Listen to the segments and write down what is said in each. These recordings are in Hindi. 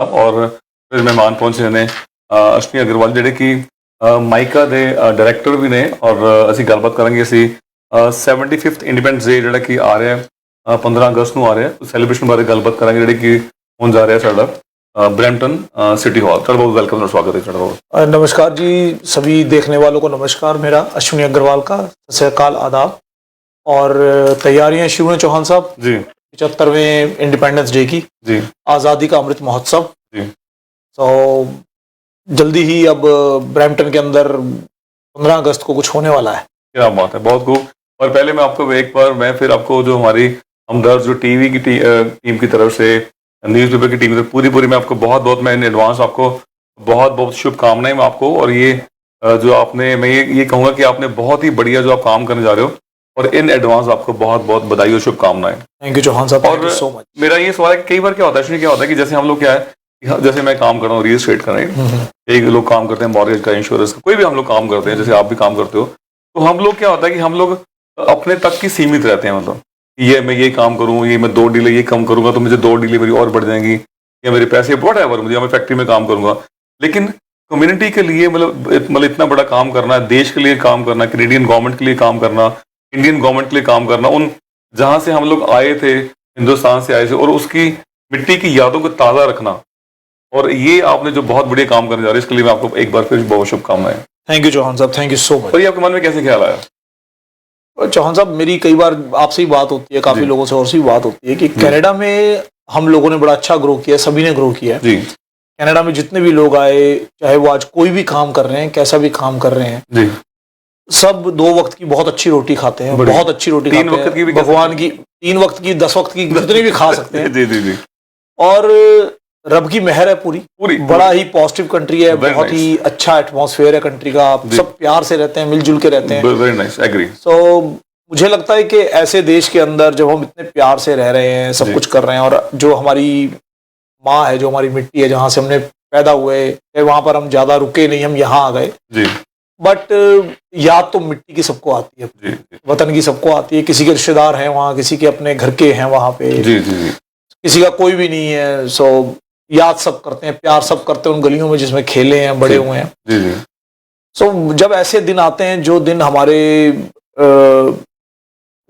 और फिर मेहमान पहुंचे ने ਅਸ਼ਵਨੀ ਅਗਰਵਾਲ ਜਿਹੜੇ ਕਿ ਮਾਈਕਾ ਦੇ ਡਾਇਰੈਕਟਰ ਵੀ ਨੇ ਔਰ ਅਸੀਂ ਗੱਲਬਾਤ ਕਰਾਂਗੇ ਅਸੀਂ 75th ਇੰਡੀਪੈਂਡੈਂਸ ਡੇ ਜਿਹੜਾ ਕਿ ਆ ਰਿਹਾ 15 ਅਗਸਤ ਨੂੰ ਆ ਰਿਹਾ ਸੈਲੀਬ੍ਰੇਸ਼ਨ ਬਾਰੇ ਗੱਲਬਾਤ ਕਰਾਂਗੇ ਜਿਹੜੇ ਕਿ ਹੋਣ ਜਾ ਰਿਹਾ ਸਾਡਾ ब्रैम्पटन सिटी हॉल। सर बहुत वेलकम और स्वागत है सर। नमस्कार जी, सभी देखने वालों को नमस्कार। मेरा अश्विनी अग्रवाल का सत श्री अकाल आदाब। और तैयारियां शुरू हैं चौहान साहब जी 75वें इंडिपेंडेंस डे की जी, आज़ादी का अमृत महोत्सव जी। तो जल्दी ही अब ब्रैम्पटन के अंदर 15 अगस्त को कुछ होने वाला है। क्या बात है, बहुत खूब। और पहले मैं आपको एक बार मैं फिर आपको जो हमारी हमदर्द जो टीवी की टीम की तरफ से न्यूज़पेपर की टीम से पूरी मैं आपको बहुत मैं इन एडवांस आपको बहुत शुभकामनाएं मैं आपको। और ये जो आपने मैं ये कहूँगा कि आपने बहुत ही बढ़िया जो आप काम करने जा रहे हो और इन एडवांस आपको बहुत बधाई और शुभकामनाएं। थैंक यू चौहान साहब, और सो मच। मेरा ये सवाल है कि कई बार क्या होता है क्या होता है कि जैसे हम लोग क्या है, जैसे मैं काम कर रहा हूँ रियल एस्टेट कर रहे हैं, एक लोग काम करते हैं मॉर्गेज का, इंश्योरेंस का, कोई भी हम लोग काम करते हैं, जैसे आप भी काम करते हो, तो हम लोग क्या होता है कि हम लोग अपने तक की सीमित रहते हैं। मतलब ये मैं ये काम करूँ, ये मैं 2 डील ये कम करूंगा तो मुझे 2 डील मेरी और बढ़ जाएंगी, या मेरे पैसे वॉट एवर, मुझे मैं फैक्ट्री में काम करूंगा। लेकिन कम्युनिटी के लिए मतलब इतना बड़ा काम करना, देश के लिए काम करना, कैनेडियन गवर्नमेंट के लिए काम करना, इंडियन गवर्नमेंट के लिए काम करना, उन जहां से हम लोग आए थे, हिंदुस्तान से आए थे, और उसकी मिट्टी की यादों को ताज़ा रखना, और ये आपने जो बहुत बढ़िया काम करने जा रहे हैं, इसके लिए मैं आपको एक बार फिर बहुत शुभकामनाएं। थैंक यू चौहान साहब, थैंक यू सो मच। और ये आपके मन में कैसे ख्याल आया? चौहान साहब, मेरी कई बार आपसे ही बात होती है, काफी लोगों से और से भी बात होती है कि कनाडा में हम लोगों ने बड़ा अच्छा ग्रो किया, सभी ने ग्रो किया जी। कनाडा में जितने भी लोग आए, चाहे वो आज कोई भी काम कर रहे हैं, कैसा भी काम कर रहे हैं जी, सब 2 वक्त की बहुत अच्छी रोटी खाते हैं, बहुत अच्छी रोटी 3 खाते वक्त की हैं, भी भगवान की 3 वक्त की, 10 वक्त की, जितनी भी खा सकते हैं। जी जी जी। और रब की मेहर है पूरी बड़ा ही पॉजिटिव कंट्री है, बहुत ही अच्छा एटमॉस्फेयर है कंट्री का, सब प्यार से रहते हैं, मिलजुल के रहते हैं। Very nice, agree. सो मुझे लगता है कि ऐसे देश के अंदर जब हम इतने प्यार से रह रहे हैं, सब कुछ कर रहे हैं, और जो हमारी माँ है, जो हमारी मिट्टी है, जहाँ से हमने पैदा हुए, वहां पर हम ज्यादा रुके नहीं, हम यहाँ आ गए जी। बट याद तो मिट्टी की सबको आती है जी, वतन की सबको आती है। किसी के रिश्तेदार हैं वहाँ, किसी के अपने घर के हैं वहाँ पे जी, जी। किसी का कोई भी नहीं है। सो याद सब करते हैं, प्यार सब करते हैं उन गलियों में जिसमें खेले हैं, बड़े हुए हैं जी, जी। सो जब ऐसे दिन आते हैं, जो दिन हमारे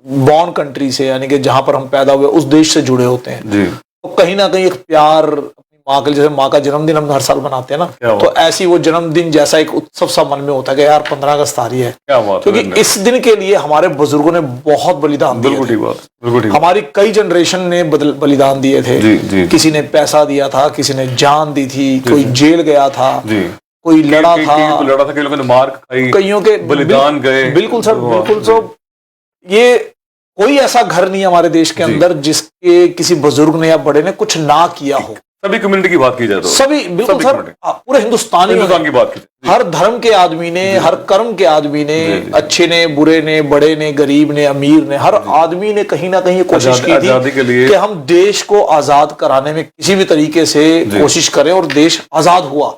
बॉर्न कंट्री से, यानी कि जहां पर हम पैदा हुए, उस देश से जुड़े होते हैं जी, तो कहीं ना कहीं एक प्यार अपनी माँ के, जैसे माँ का जन्मदिन हम हर साल मनाते हैं ना, तो ऐसी वो जन्मदिन जैसा एक उत्सव सा मन में होता है कि यार 15 अगस्त आ रही है, क्योंकि इस दिन के लिए हमारे बुजुर्गों ने बहुत बलिदान दिए। हमारी कई जनरेशन ने बलिदान दिए थे जी, जी। किसी ने पैसा दिया था, किसी ने जान दी थी, कोई जेल गया था जी, कोई लड़ा था, कई लोगों ने मार खाई, कईयों के बलिदान गए। बिल्कुल सर, बिल्कुल। सो ये कोई ऐसा घर नहीं है हमारे देश के अंदर जिसके किसी बुजुर्ग ने या बड़े ने कुछ ना किया हो। सभी कम्युनिटी की बात की जाए तो सभी, बिल्कुल सर, पूरे हिंदुस्तान की बात की, हर धर्म के आदमी ने, हर कर्म के आदमी ने, अच्छे ने, बुरे ने, बड़े ने, गरीब ने, अमीर ने, हर आदमी ने कहीं ना कहीं कोशिश की थी कि हम देश को आजाद कराने में किसी भी तरीके से कोशिश करें, और देश आजाद हुआ।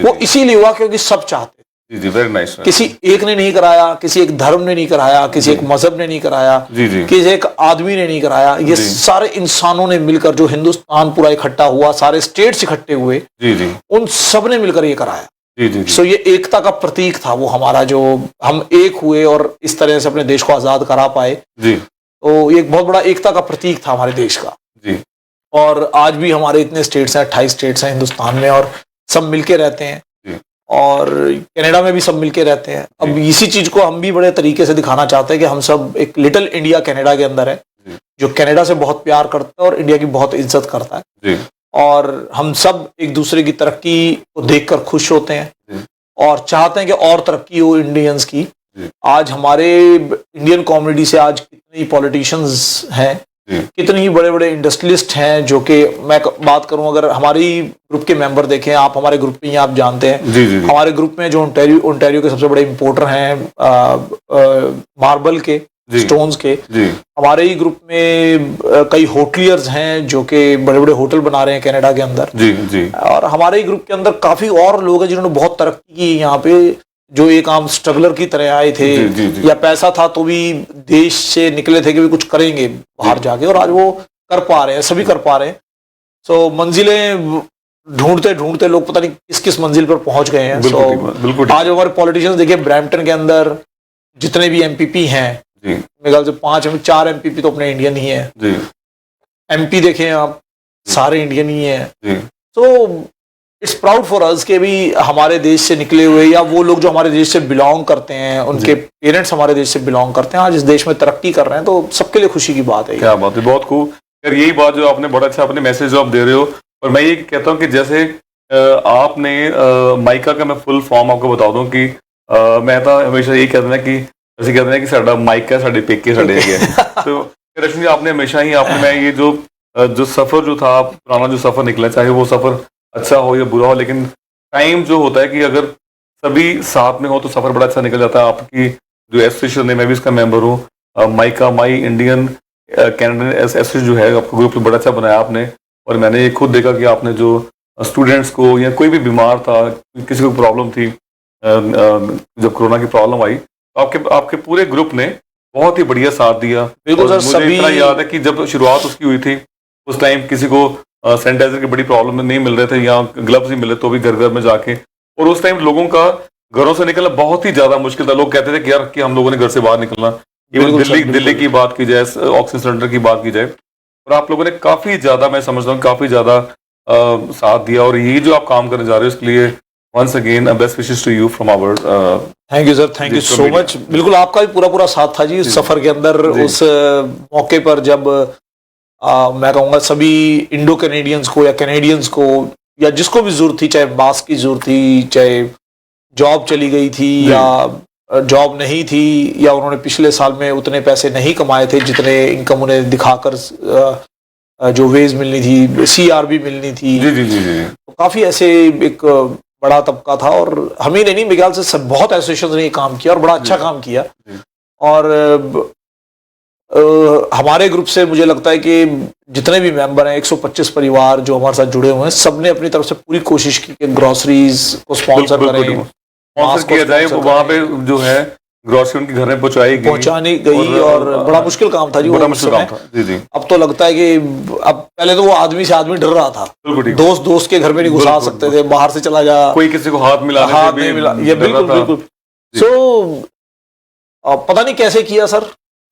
वो इसीलिए हुआ क्योंकि सब चाहते। जी, वेरी नाइस। किसी एक ने नहीं कराया, किसी एक धर्म ने नहीं कराया, किसी एक मजहब ने नहीं कराया जी, जी। किसी एक आदमी ने नहीं कराया, ये सारे इंसानों ने मिलकर, जो हिंदुस्तान पूरा इकट्ठा हुआ, सारे स्टेट्स इकट्ठे हुए जी, जी। उन सब ने मिलकर ये कराया जी, जी, जी। सो ये एकता का प्रतीक था वो हमारा, जो हम एक हुए और इस तरह से अपने देश को आजाद करा पाए जी। तो ये एक बहुत बड़ा एकता का प्रतीक था हमारे देश का जी। और आज भी हमारे इतने स्टेट्स हैं, 28 स्टेट्स हैं हिंदुस्तान में, और सब मिलके रहते हैं, और कनाडा में भी सब मिलके रहते हैं। अब इसी चीज को हम भी बड़े तरीके से दिखाना चाहते हैं कि हम सब एक लिटिल इंडिया कनाडा के अंदर है, जो कनाडा से बहुत प्यार करता है और इंडिया की बहुत इज्जत करता है जी। और हम सब एक दूसरे की तरक्की को देखकर खुश होते हैं और चाहते हैं कि और तरक्की हो इंडियंस की। आज हमारे इंडियन कम्युनिटी से आज कितने पॉलिटिशियंस हैं, कितने ही बड़े बड़े इंडस्ट्रियलिस्ट हैं, जो कि मैं बात करूं, अगर हमारी ग्रुप के मेंबर देखें, आप हमारे ग्रुप में ही आप जानते हैं जी, जी, जी। हमारे ग्रुप में जो ओंटारियो के सबसे बड़े इंपोर्टर हैं मार्बल के, स्टोन्स के, हमारे ही ग्रुप में कई होटलियर्स हैं जो कि बड़े बड़े होटल बना रहे हैं कनाडा के अंदर जी, जी। और हमारे ही ग्रुप के अंदर काफी और लोग हैं जिन्होंने बहुत तरक्की की यहाँ पे, जो एक आम स्ट्रगलर की तरह आए थे जी, जी। या पैसा था तो भी देश से निकले थे कि भी कुछ करेंगे बाहर जाके, और आज वो कर पा रहे हैं, सभी कर पा रहे हैं। सो मंजिलें ढूंढते ढूंढते लोग पता नहीं किस किस मंजिल पर पहुंच गए हैं। बिल्कुल आज हमारे पॉलिटिशियंस देखिए, ब्रैम्पटन के अंदर जितने भी एमपीपी हैं, मेरे ख्याल से 4 एमपीपी तो अपने इंडियन ही है जी। एमपी देखें आप, सारे इंडियन ही हैं। तो इट्स प्राउड फॉर अस कि भी हमारे देश से निकले हुए, या वो लोग जो हमारे देश से बिलोंग करते हैं, उनके पेरेंट्स हमारे देश से बिलोंग करते हैं, आज इस देश में तरक्की कर रहे हैं, तो सबके लिए खुशी की बात है। क्या बात है, बहुत खूब यार। यही बात जो आपने बड़ा अच्छा अपने मैसेज जो आप दे रहे हो। और मैं ये कहता हूँ कि जैसे आपने माइका का मैं फुल फॉर्म आपको बता दूं कि मैं तो हमेशा यही कहता ना कि जैसे कहते हैं कि साडा माइका साडे पेके साडे है। तो रश्मि जी, आपने हमेशा ही आपने मैं ये जो सफर जो था, पुराना जो सफर निकला, चाहे वो सफर अच्छा हो या बुरा हो, लेकिन टाइम जो होता है कि अगर सभी साथ में हो तो सफर बड़ा अच्छा निकल जाता है। आपकी जो एसोसिएशन है, मैं भी इसका मेंबर हूँ, mica my Indian Canadian association जो है, आपका ग्रुप बड़ा अच्छा बनाया आपने। और मैंने ये खुद देखा कि आपने जो स्टूडेंट्स को, या कोई भी बीमार था, किसी को प्रॉब्लम थी, जब कोरोना की प्रॉब्लम आई, तो आपके पूरे ग्रुप ने बहुत ही बढ़िया साथ दिया। बिल्कुल सर, मुझे इतना याद है कि जब शुरुआत उसकी हुई थी, उस टाइम किसी को सैनिटाइजर की बड़ी प्रॉब्लम नहीं मिल रहे थे, या ग्लव्स नहीं मिले, तो भी घर घर में जाके, और उस टाइम लोगों का घरों से निकलना बहुत ही ज्यादा मुश्किल था। लोग कहते थे कि यार कि हम लोगों ने घर से बाहर निकलना। इवन दिल्ली की बात की जाए, ऑक्सीजन सिलेंडर की बात की जाए, और आप लोगों ने काफी ज्यादा, मैं समझता हूँ काफी ज्यादा साथ दिया। और ये जो आप काम करने जा रहे हो, इसके लिए once again best wishes to you from our. Thank you sir, thank you so much. बिल्कुल आपका भी पूरा पूरा साथ था जी उस सफर के अंदर। उस मौके पर जब मैं कहूँगा सभी इंडो कैनेडियंस को, या कैनेडियंस को, या जिसको भी जरूरत थी, चाहे मास्क की जरूरत थी, चाहे जॉब चली गई थी, या जॉब नहीं थी, या उन्होंने पिछले साल में उतने पैसे नहीं कमाए थे जितने इनकम उन्हें दिखाकर जो वेज मिलनी थी, CRB मिलनी थी, तो काफी ऐसे एक बड़ा तबका था। और हम ही नहीं, मेरे ख्याल से सब बहुत एसोसिएशन ने काम किया और बड़ा अच्छा काम किया। और हमारे ग्रुप से मुझे लगता है कि जितने भी मेंबर हैं, 125 परिवार जो हमारे साथ जुड़े हुए हैं, सबने अपनी तरफ से पूरी कोशिश की कि ग्रोसरीज को स्पॉन्सर करें, स्पॉन्सर किया जाए। वहाँ पे जो है ग्रोसरी उनके घर में पहुंचानी गई, और बड़ा मुश्किल काम था जी, बड़ा मुश्किल काम था जी। अब तो लगता है कि अब, पहले तो वो आदमी से आदमी डर रहा था, दोस्त के घर में नहीं घुसा सकते थे, बाहर से चला जा, कोई किसी को हाथ नहीं मिला, ये बिल्कुल। सो पता नहीं कैसे किया सर,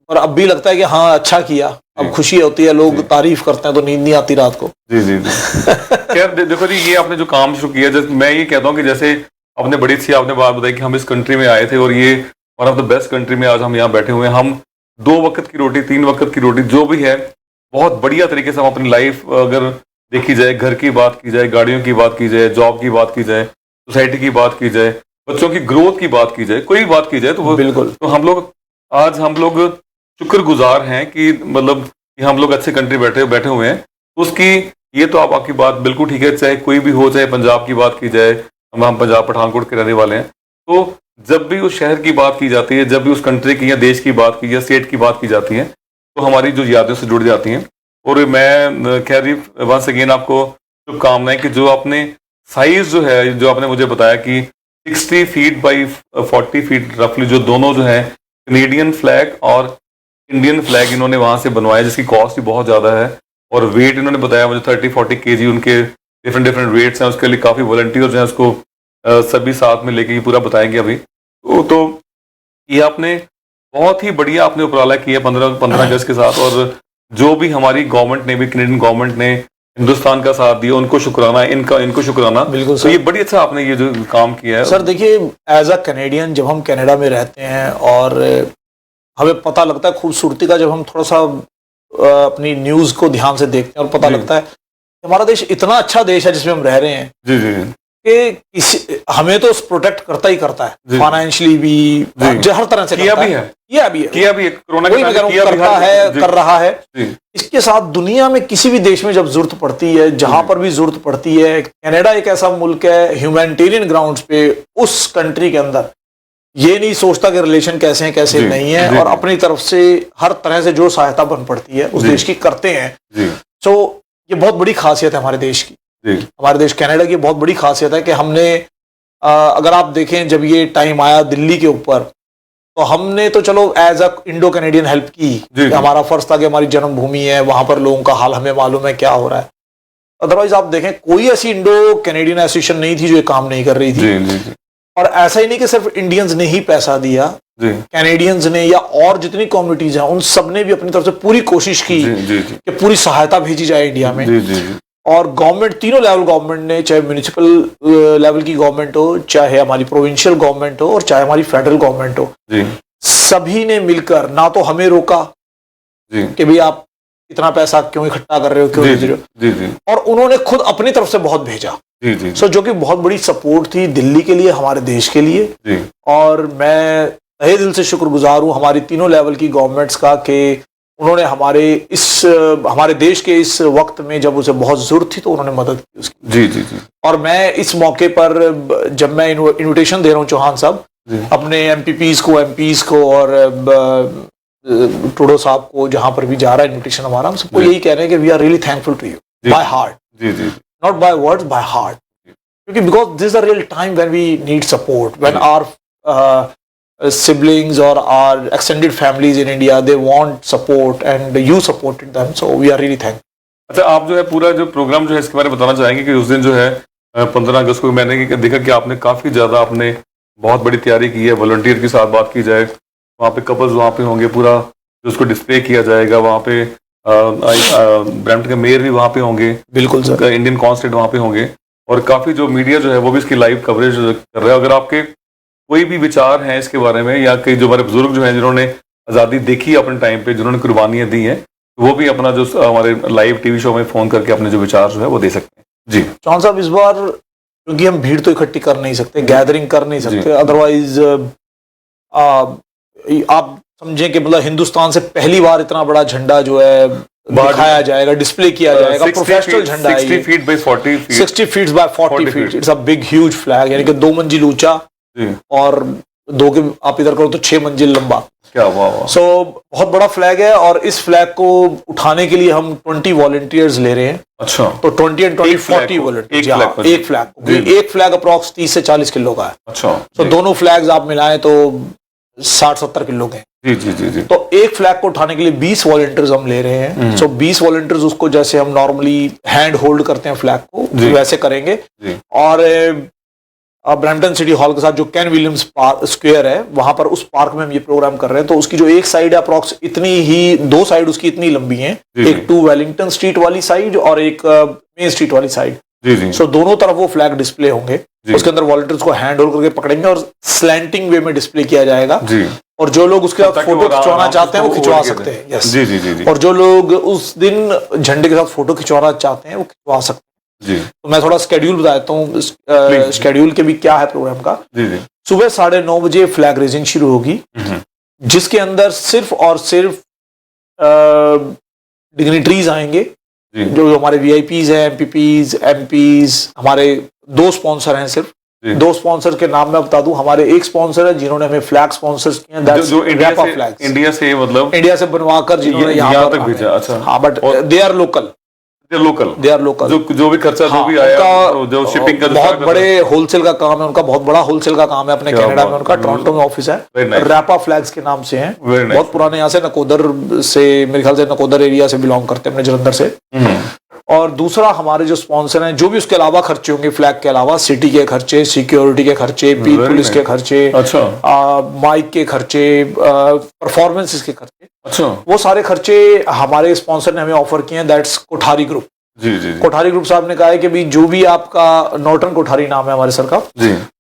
और अब भी लगता है कि हाँ अच्छा किया। अब खुशी होती है, लोग तारीफ करते हैं तो नींद नहीं आती रात को। जी खैर देखो जी, ये आपने जो काम शुरू किया, मैं ये कहता हूँ कि जैसे आपने बड़ी सी आपने बात बताई कि हम इस कंट्री में आए थे, और ये one of the best country में आज हम यहाँ बैठे हुए हैं। हम 2 वक्त की रोटी, 3 वक्त की रोटी, जो भी है, बहुत बढ़िया तरीके से हम अपनी लाइफ, अगर देखी जाए, घर की बात की जाए, गाड़ियों की बात की जाए, जॉब की बात की जाए, सोसाइटी की बात की जाए, बच्चों की ग्रोथ की बात की जाए, कोई भी बात की जाए, तो बिल्कुल, तो हम लोग शुक्रगुजार हैं कि मतलब कि हम लोग अच्छे कंट्री बैठे हुए हैं। उसकी ये तो आपकी बात बिल्कुल ठीक है, चाहे कोई भी हो, चाहे पंजाब की बात की जाए, हम पंजाब पठानकोट के रहने वाले हैं, तो जब भी उस शहर की बात की जाती है, जब भी उस कंट्री की या देश की बात की या स्टेट की बात की जाती है, तो हमारी जो यादें से जुड़ जाती हैं। और मैं खैर वंस अगेन आपको शुभकामनाएं कि जो आपने साइज जो है, जो आपने मुझे बताया कि 60 फीट बाई 40 फीट रफली, जो दोनों जो है कैनेडियन फ्लैग और इंडियन फ्लैग इन्होंने वहां से बनवाया, जिसकी कॉस्ट भी बहुत ज्यादा है। और वेट इन्होंने बताया मुझे 30-40 kg, उनके डिफरेंट वेट्स हैं। उसके लिए काफी वॉलंटियर्स हैं, उसको सभी साथ में लेके पूरा बताएंगे अभी। तो ये आपने बहुत ही बढ़िया आपने उपराला किया 15 अगस्त के साथ। और जो भी हमारी गवर्नमेंट ने भी, कैनेडियन गवर्नमेंट ने हिंदुस्तान का साथ दिया, उनको शुक्राना, इनको शुक्राना। बिल्कुल तो ये बड़ी अच्छा आपने ये जो काम किया है सर। देखिए, एज अ कैनेडियन जब हम कनाडा में रहते हैं और हमें पता लगता है खूबसूरती का, जब हम थोड़ा सा अपनी न्यूज को ध्यान से देखते हैं और पता लगता है हमारा देश इतना अच्छा देश है जिसमें हम रह रहे हैं जी कि हमें तो प्रोटेक्ट करता ही करता है, फाइनेंशियली भी, हर तरह से किया भी है कोरोना कर रहा है। इसके साथ दुनिया में किसी भी देश में जब जरूरत पड़ती है, जहां पर भी जरूरत पड़ती है, कनाडा एक ऐसा मुल्क है ह्यूमैनिटेरियन ग्राउंड्स पे, उस कंट्री के अंदर ये नहीं सोचता कि रिलेशन कैसे हैं कैसे नहीं है, और अपनी तरफ से हर तरह से जो सहायता बन पड़ती है उस देश की करते हैं। सो ये बहुत बड़ी खासियत है हमारे देश की, हमारे देश कनाडा की बहुत बड़ी खासियत है कि हमने अगर आप देखें, जब ये टाइम आया दिल्ली के ऊपर, तो हमने तो चलो as a Indo Canadian help की, हमारा फर्ज था कि हमारी जन्मभूमि है, वहां पर लोगों का हाल हमें मालूम है क्या हो रहा है। अदरवाइज आप देखें कोई ऐसी इंडो कैनेडियन एसोसिएशन नहीं थी जो ये काम नहीं कर रही थी। जी जी जी। और ऐसा ही नहीं कि सिर्फ इंडियंस ने ही पैसा दिया, कैनेडियंस ने या और जितनी कम्युनिटीज हैं उन सब ने भी अपनी तरफ से पूरी कोशिश की कि पूरी सहायता भेजी जाए इंडिया में। और गवर्नमेंट, तीनों लेवल गवर्नमेंट ने, चाहे म्युनिसिपल लेवल की गवर्नमेंट हो, चाहे हमारी प्रोविंशियल गवर्नमेंट हो और चाहे हमारी फेडरल गवर्नमेंट हो, सभी ने मिलकर ना तो हमें रोका कि भाई आप इतना पैसा क्यों इकट्ठा कर रहे हो, क्यों भेज रहे हो, और उन्होंने खुद अपनी तरफ से बहुत भेजा। सो जो कि बहुत बड़ी सपोर्ट थी दिल्ली के लिए, हमारे देश के लिए। और मैं तहे दिल से शुक्रगुजार हूँ हमारी तीनों लेवल की गवर्नमेंट्स का कि उन्होंने हमारे देश के इस वक्त में जब उसे बहुत जरूरत थी तो उन्होंने मदद की उसकी। जी। और मैं इस मौके पर जब मैं इन्विटेशन दे रहा हूँ चौहान साहब अपने एमपीज को और ट्रूडो साहब को, जहां पर भी जा रहा है इन्विटेशन हमारा, हम सबको यही कह रहे हैं कि we are really thankful to you by heart, not by words, by heart. क्योंकि because this is a real time when we need support, when our siblings or our extended families in India, they want support and you supported them, so we are really thankful. अच्छा, आप जो है पूरा जो प्रोग्राम जो है इसके बारे में बताना चाहेंगे कि उस दिन जो है 15 अगस्त को मैंने देखा कि आपने काफ़ी ज़्यादा आपने बहुत बड़ी तैयारी की है। वॉलंटियर के साथ बात की जाए, वहाँ पे कपल्स वहाँ पे होंगे, पूरा जो उसको डिस्प्ले किया जाएगा वहाँ पे, ब्रैम्पटन के मेयर भी वहाँ पे होंगे, बिल्कुल सर, इंडियन कॉन्सुलेट वहाँ पे होंगे, और काफ़ी जो मीडिया जो है वो भी इसकी लाइव कवरेज कर रहा है। अगर आपके कोई भी विचार हैं इसके बारे में, या कई जो हमारे बुजुर्ग जो हैं जिन्होंने आज़ादी देखी अपने टाइम पे, जिन्होंने कुर्बानियाँ दी हैं, वो भी अपना जो हमारे लाइव टीवी शो में फ़ोन करके अपने जो विचार जो है वो दे सकते हैं। जी चौहान साहब, इस बार क्योंकि हम भीड़ तो इकट्ठी कर नहीं सकते, गैदरिंग कर नहीं सकते, अदरवाइज आप समझें कि मतलब हिंदुस्तान से पहली बार इतना बड़ा झंडा जो है दिखाया जाएगा, डिस्प्ले किया जाएगा, प्रोफेशनल झंडा है, 60 feet by 40 feet, 60 feet by 40 feet, it's a big huge flag, यानी कि 2 मंजिल ऊंचा और 2 के आप इधर करो तो 6 मंजिल लंबा। क्या वाह। सो बहुत बड़ा फ्लैग है, और इस फ्लैग को उठाने के लिए हम 20 वॉलंटियर्स ले रहे हैं। अच्छा, तो 20 and 20 40 वॉलंटियर्स एक फ्लैग अप्रॉक्स 30 से 40 किलो का है। अच्छा, तो दोनों फ्लैग्स आप मिलाएं तो 60-70 किलो के हैं। जी। तो एक फ्लैग को उठाने के लिए 20 वॉलंटियर्स हम ले रहे हैं। सो 20 वॉलंटियर्स उसको, जैसे हम नॉर्मली हैंड होल्ड करते हैं फ्लैग को, वैसे करेंगे। और ब्रैम्पटन सिटी हॉल के साथ जो केन विलियम्स स्क्वायर है, वहां पर उस पार्क में हम ये प्रोग्राम कर रहे हैं। तो उसकी जो एक साइड है अप्रॉक्स इतनी ही, 2 साइड उसकी इतनी लंबी हैं, एक 2 वेलिंगटन स्ट्रीट वाली साइड और एक मेन स्ट्रीट वाली साइड। सो दोनों तरफ वो फ्लैग डिस्प्ले होंगे, उसके अंदर वॉलंटियर्स को हैंड होल्ड करके पकड़ेंगे और स्लैंटिंग वे में डिस्प्ले किया जाएगा। और जो लोग उसके साथ फोटो खिंचवाना चाहते हैं वो खिंचवा सकते हैं। यस। और जो लोग उस दिन झंडे के साथ फोटो खिंचवाना चाहते हैं वो खिंचवा सकते हैं। तो मैं थोड़ा स्केड्यूल बता देता हूँ, स्केड्यूल के भी क्या है प्रोग्राम का। सुबह 9:30 बजे फ्लैग रेजिंग शुरू होगी, जिसके अंदर सिर्फ और सिर्फ डिग्निटरीज आएंगे, जो हमारे वीआईपीज हैं, एमपीज। हमारे 2 स्पॉन्सर हैं, सिर्फ 2 स्पॉन्सर के नाम मैं बता दूं। हमारे एक स्पॉन्सर है जिन्होंने हमें फ्लैग स्पॉन्सर किए हैं, जो इंडिया से मतलब इंडिया से बनवाकर जिन्होंने यहाँ तक भेजा। अच्छा, हाँ, बट दे आर लोकल। जो भी खर्चा जो भी आया, जो शिपिंग का बहुत बड़े होलसेल का काम है उनका, बहुत बड़ा होलसेल का काम है अपने कनाडा में उनका, टोरंटो में ऑफिस है, रैपा फ्लैग्स के नाम से हैं, बहुत पुराने, यहाँ से नकोदर से, मेरे ख्याल से नकोदर एरिया से बिलोंग करते हैं, अपने जलंधर से। और दूसरा, हमारे जो स्पॉन्सर हैं, जो भी उसके अलावा खर्चे होंगे फ्लैग के अलावा, सिटी के खर्चे, सिक्योरिटी के खर्चे, पुलिस के खर्चे, माइक के खर्चे, परफॉर्मेंसेस के खर्चे, वो सारे खर्चे हमारे स्पॉन्सर ने हमें ऑफर किए हैं, that's Kothari group. Kothari group साहब ने कहा है कि भी जो भी आपका, नॉर्टन कोठारी नाम है हमारे सर का,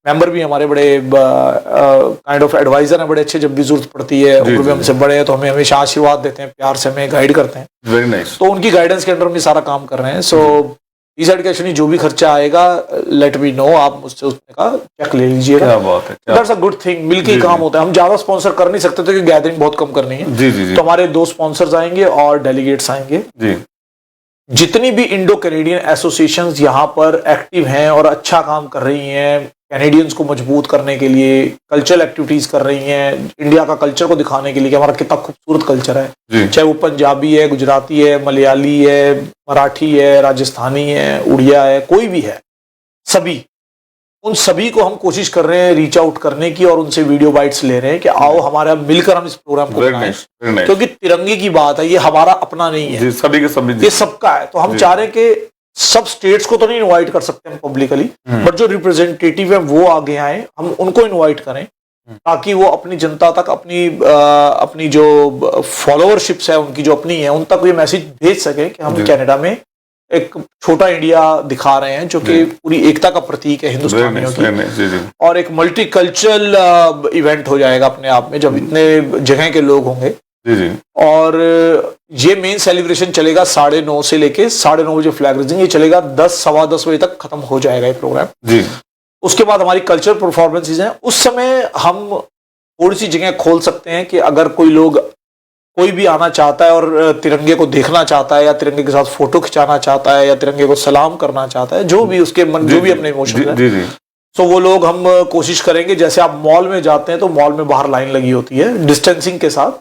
मेंबर भी हमारे बड़े काइंड ऑफ एडवाइजर हैं, बड़े अच्छे, जब भी जरूरत पड़ती है, उम्र में हमसे बड़े हैं तो हमें हमेशा आशीर्वाद देते हैं, प्यार से हमें गाइड करते हैं। Very nice. तो उनकी गाइडेंस के अंडर हम ये सारा काम कर रहे हैं। सो इस साइड का एक्चुअली जो भी खर्चा आएगा, लेट मी नो, आप मुझसे उसमें का चेक ले लीजिएगा। दैट्स अ गुड थिंग, मिलके ही काम होता है। हम ज्यादा स्पॉन्सर कर नहीं सकते, क्योंकि गैदरिंग बहुत कम करनी है। तो हमारे 2 स्पॉन्सर्स आएंगे और डेलीगेट्स आएंगे। जितनी भी इंडो कैनेडियन एसोसिएशंस यहाँ पर एक्टिव हैं और अच्छा काम कर रही हैं, कैनेडियंस को मजबूत करने के लिए कल्चरल एक्टिविटीज कर रही हैं, इंडिया का कल्चर को दिखाने के लिए कि हमारा कितना खूबसूरत कल्चर है, चाहे वो पंजाबी है, गुजराती है, मलयाली है, मराठी है, राजस्थानी है, उड़िया है, कोई भी है, सभी, उन सभी को हम कोशिश कर रहे हैं रीच आउट करने की, और उनसे वीडियो बाइट्स ले रहे हैं कि आओ हमारा मिलकर हम इस प्रोग्राम को बनाएं, क्योंकि तिरंगे की बात है, ये हमारा अपना नहीं है, सभी के सभी, ये सबका है। तो हम चाह रहे हैं कि सब स्टेट्स को तो नहीं इनवाइट कर सकते हम पब्लिकली, बट जो रिप्रेजेंटेटिव है वो आगे आए, हम उनको इनवाइट करें ताकि वो अपनी जनता तक अपनी जो फॉलोअरशिप्स है उनकी जो अपनी है उन तक ये मैसेज भेज सके कि हम कनाडा में एक छोटा इंडिया दिखा रहे हैं जो कि पूरी एकता का प्रतीक है हिंदुस्तानियों की, और एक मल्टीकल्चरल इवेंट हो जाएगा अपने आप में जब इतने जगह के लोग होंगे। और ये मेन सेलिब्रेशन चलेगा 9:30 से लेके 9:30 बजे फ्लैग रेजिंग, ये चलेगा 10-10:15 बजे तक खत्म हो जाएगा ये प्रोग्राम। उसके बाद हमारी कल्चरल परफॉर्मेंसेज हैं, उस समय हम थोड़ी सी जगह खोल सकते हैं कि अगर कोई भी आना चाहता है और तिरंगे को देखना चाहता है या तिरंगे के साथ फोटो खिंचाना चाहता है या तिरंगे को सलाम करना चाहता है, जो भी उसके मन जो भी अपने इमोशन है, तो वो लोग हम कोशिश करेंगे, जैसे आप मॉल में जाते हैं तो मॉल में बाहर लाइन लगी होती है डिस्टेंसिंग के साथ,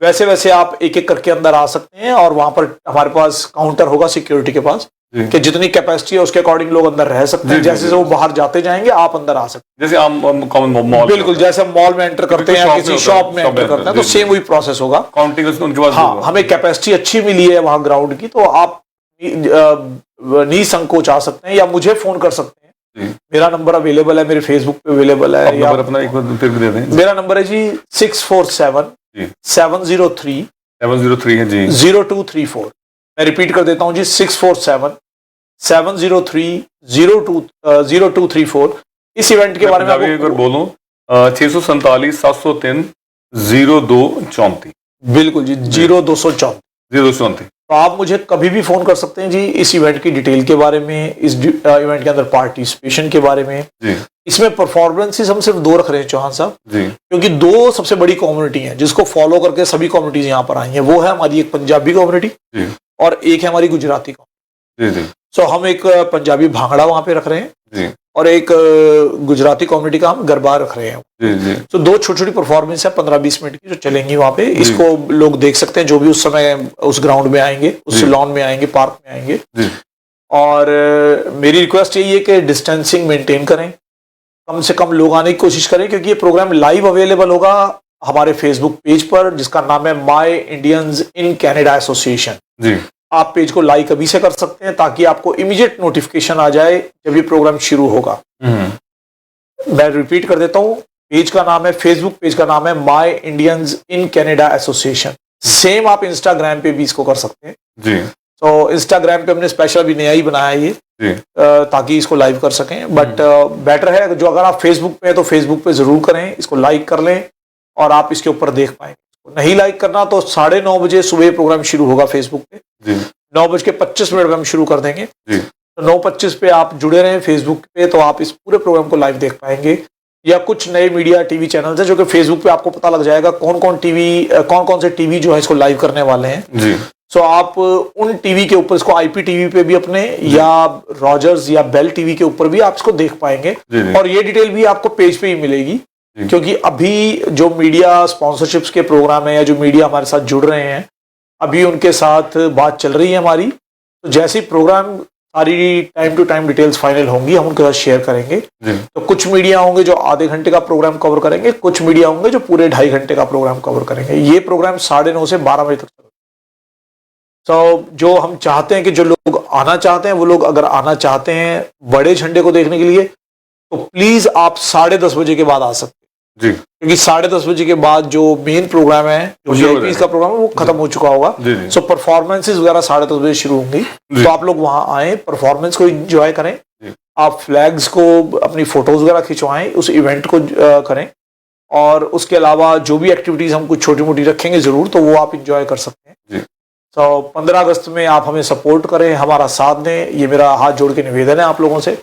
वैसे वैसे आप एक एक करके अंदर आ सकते हैं और वहां पर हमारे पास काउंटर होगा सिक्योरिटी के पास कि जितनी कैपेसिटी है उसके अकॉर्डिंग लोग अंदर रह सकते हैं। जैसे वो बाहर जाते जाएंगे आप अंदर आ सकते हैं, जैसे कॉमन मॉल, बिल्कुल जैसे हम मॉल में एंटर करते हैं, किसी शॉप में एंटर करते हैं, तो सेम वही प्रोसेस होगा। काउंटिंग उनके पास, हाँ, हमें कैपेसिटी अच्छी मिली है वहां ग्राउंड की, तो आप निसंकोच आ सकते हैं या मुझे फोन कर सकते हैं। मेरा नंबर अवेलेबल है, मेरे फेसबुक पे अवेलेबल है, या अपना एक बार फिर दे दें। मेरा नंबर है जी 647-703 है जी 0234। मैं रिपीट कर देता हूं जी 647-703-0234। इस इवेंट के बारे में अगर बोलूं 647-703-0234। बिल्कुल जी 0234। तो आप मुझे कभी भी फोन कर सकते हैं जी इस इवेंट की डिटेल के बारे में, इस इवेंट के अंदर पार्टिसिपेशन के बारे में जी। इसमें परफॉर्मेंसेस हम सिर्फ 2 रख रहे हैं चौहान साहब, क्योंकि 2 सबसे बड़ी कम्युनिटी हैं जिसको फॉलो करके सभी कम्युनिटीज यहाँ पर आई हैं। वो है हमारी एक पंजाबी कम्युनिटी और एक है हमारी गुजराती कम्युनिटी। सो हम एक पंजाबी भांगड़ा वहां पे रख रहे हैं और एक गुजराती कम्युनिटी का हम गरबा रख रहे हैं। तो 2 छोटी छोटी परफॉर्मेंस है 15-20 मिनट की जो चलेंगी वहां पे। इसको लोग देख सकते हैं जो भी उस समय उस ग्राउंड में आएंगे, उस लॉन में आएंगे, पार्क में आएंगे। और मेरी रिक्वेस्ट यही है कि डिस्टेंसिंग मेंटेन करें, कम से कम लोग आने की कोशिश करें, क्योंकि ये प्रोग्राम लाइव अवेलेबल होगा हमारे फेसबुक पेज पर जिसका नाम है my Indians in Canada association. आप पेज को लाइक अभी से कर सकते हैं ताकि आपको इमीडिएट नोटिफिकेशन आ जाए जब ये प्रोग्राम शुरू होगा। मैं रिपीट कर देता हूं, पेज का नाम है, फेसबुक पेज का नाम है my Indians in Canada association. Same आप इंस्टाग्राम पे भी इसको कर सकते हैं जी। तो इंस्टाग्राम पे हमने स्पेशल अभी नया ही बनाया है ये ताकि इसको लाइव कर सकें। बट बेटर है जो अगर आप फेसबुक पे है तो फेसबुक पे जरूर करें, इसको लाइक कर लें और आप इसके ऊपर देख पाएंगे। नहीं लाइक करना तो 9:30 बजे सुबह प्रोग्राम शुरू होगा फेसबुक पे, 9:25 पे हम शुरू कर देंगे। तो 9:25 पे आप जुड़े रहें फेसबुक पे, तो आप इस पूरे प्रोग्राम को लाइव देख पाएंगे। या कुछ नए मीडिया टीवी चैनल्स हैं जो कि फेसबुक पे आपको पता लग जाएगा कौन कौन से टीवी जो है इसको लाइव करने वाले हैं। सो आप उन टीवी के ऊपर, इसको IPTV पे भी अपने या रॉजर्स या बेल टीवी के ऊपर भी आप इसको देख पाएंगे। और ये डिटेल भी आपको पेज पे ही मिलेगी, क्योंकि अभी जो मीडिया स्पॉन्सरशिप्स के प्रोग्राम है या जो मीडिया हमारे साथ जुड़ रहे हैं, अभी उनके साथ बात चल रही है हमारी। तो जैसे ही प्रोग्राम सारी time to time details final होंगी हम उनके साथ शेयर करेंगे। तो कुछ मीडिया होंगे जो आधे घंटे का प्रोग्राम कवर करेंगे, कुछ मीडिया होंगे जो पूरे 2.5 घंटे का प्रोग्राम कवर करेंगे। ये प्रोग्राम 9:30 से 12 बजे तक चलेगा। तो जो हम चाहते हैं कि जो लोग आना चाहते हैं वो लोग अगर आना चाहते हैं बड़े झंडे को देखने के लिए, तो प्लीज आप 10:30 बजे के बाद आ सकते हैं जी, क्योंकि 10:30 बजे के बाद जो मेन प्रोग्राम है, जो VIPs का प्रोग्राम है, वो खत्म हो चुका होगा। सो परफॉर्मेंसेस वगैरह 10:30 बजे शुरू होंगी। तो आप लोग वहां आए, परफॉर्मेंस को एंजॉय करें, आप फ्लैग्स को, अपनी फोटोज वगैरह खिंचवाएं, उस इवेंट को करें। और उसके अलावा जो भी एक्टिविटीज हम कुछ छोटी मोटी रखेंगे जरूर, तो वो आप इंजॉय कर सकते हैं। तो 15 अगस्त में आप हमें सपोर्ट करें, हमारा साथ दें, ये मेरा हाथ जोड़ के निवेदन है आप लोगों से।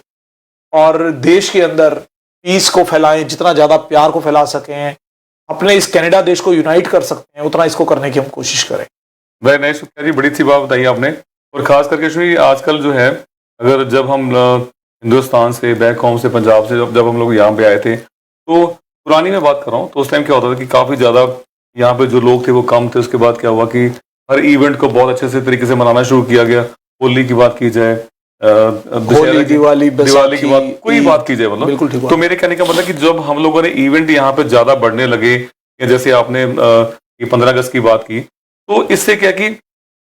और देश के अंदर पीस को फैलाएं, जितना ज्यादा प्यार को फैला सकें, अपने इस कनाडा देश को यूनाइट कर सकते हैं, उतना इसको करने की हम कोशिश करें। भाई नहीं सुखिया जी, बड़ी सी बात बताई आपने। और खास करके आजकल जो है, अगर जब हम हिंदुस्तान से, बैक होम से, पंजाब से जब हम लोग यहाँ पे आए थे, तो पुरानी मैं बात कर रहा हूँ, तो उस टाइम क्या होता था कि काफी ज्यादा यहाँ पे जो लोग थे वो कम थे। उसके बाद क्या हुआ कि हर इवेंट को बहुत अच्छे से तरीके से मनाना शुरू किया गया। होली की बात की जाए, दिवाली की बात, कोई बात की जाए, मतलब तो मेरे कहने का मतलब कि जब हम लोगों ने इवेंट यहाँ पे ज्यादा बढ़ने लगे, जैसे आपने ये 15 अगस्त की बात की, तो इससे क्या कि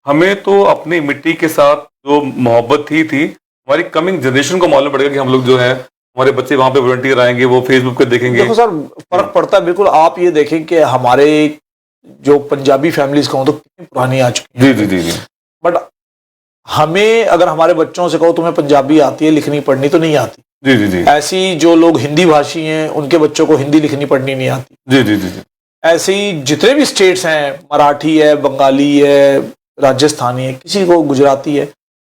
हमें तो अपनी मिट्टी के साथ जो मोहब्बत थी हमारी कमिंग जनरेशन को मालूम पड़ेगा कि हम लोग जो है हमारे बच्चे वहां पे वॉलंटियर आएंगे, वो फेसबुक पे देखेंगे। देखो सर, फर्क पड़ता है बिल्कुल। आप ये देखें कि हमारे जो पंजाबी फैमिलीज कहूँ तो कितनी पुरानी आ चुकी है। जी जी जी जी। बट हमें अगर हमारे बच्चों से कहो तुम्हें पंजाबी आती है, लिखनी पढ़नी, तो नहीं आती। जी जी जी। ऐसी जो लोग हिंदी भाषी हैं उनके बच्चों को हिंदी लिखनी पढ़नी नहीं आती। जी जी जी जी। ऐसे ही जितने भी स्टेट्स हैं, मराठी है, बंगाली है, राजस्थानी है, किसी को गुजराती है,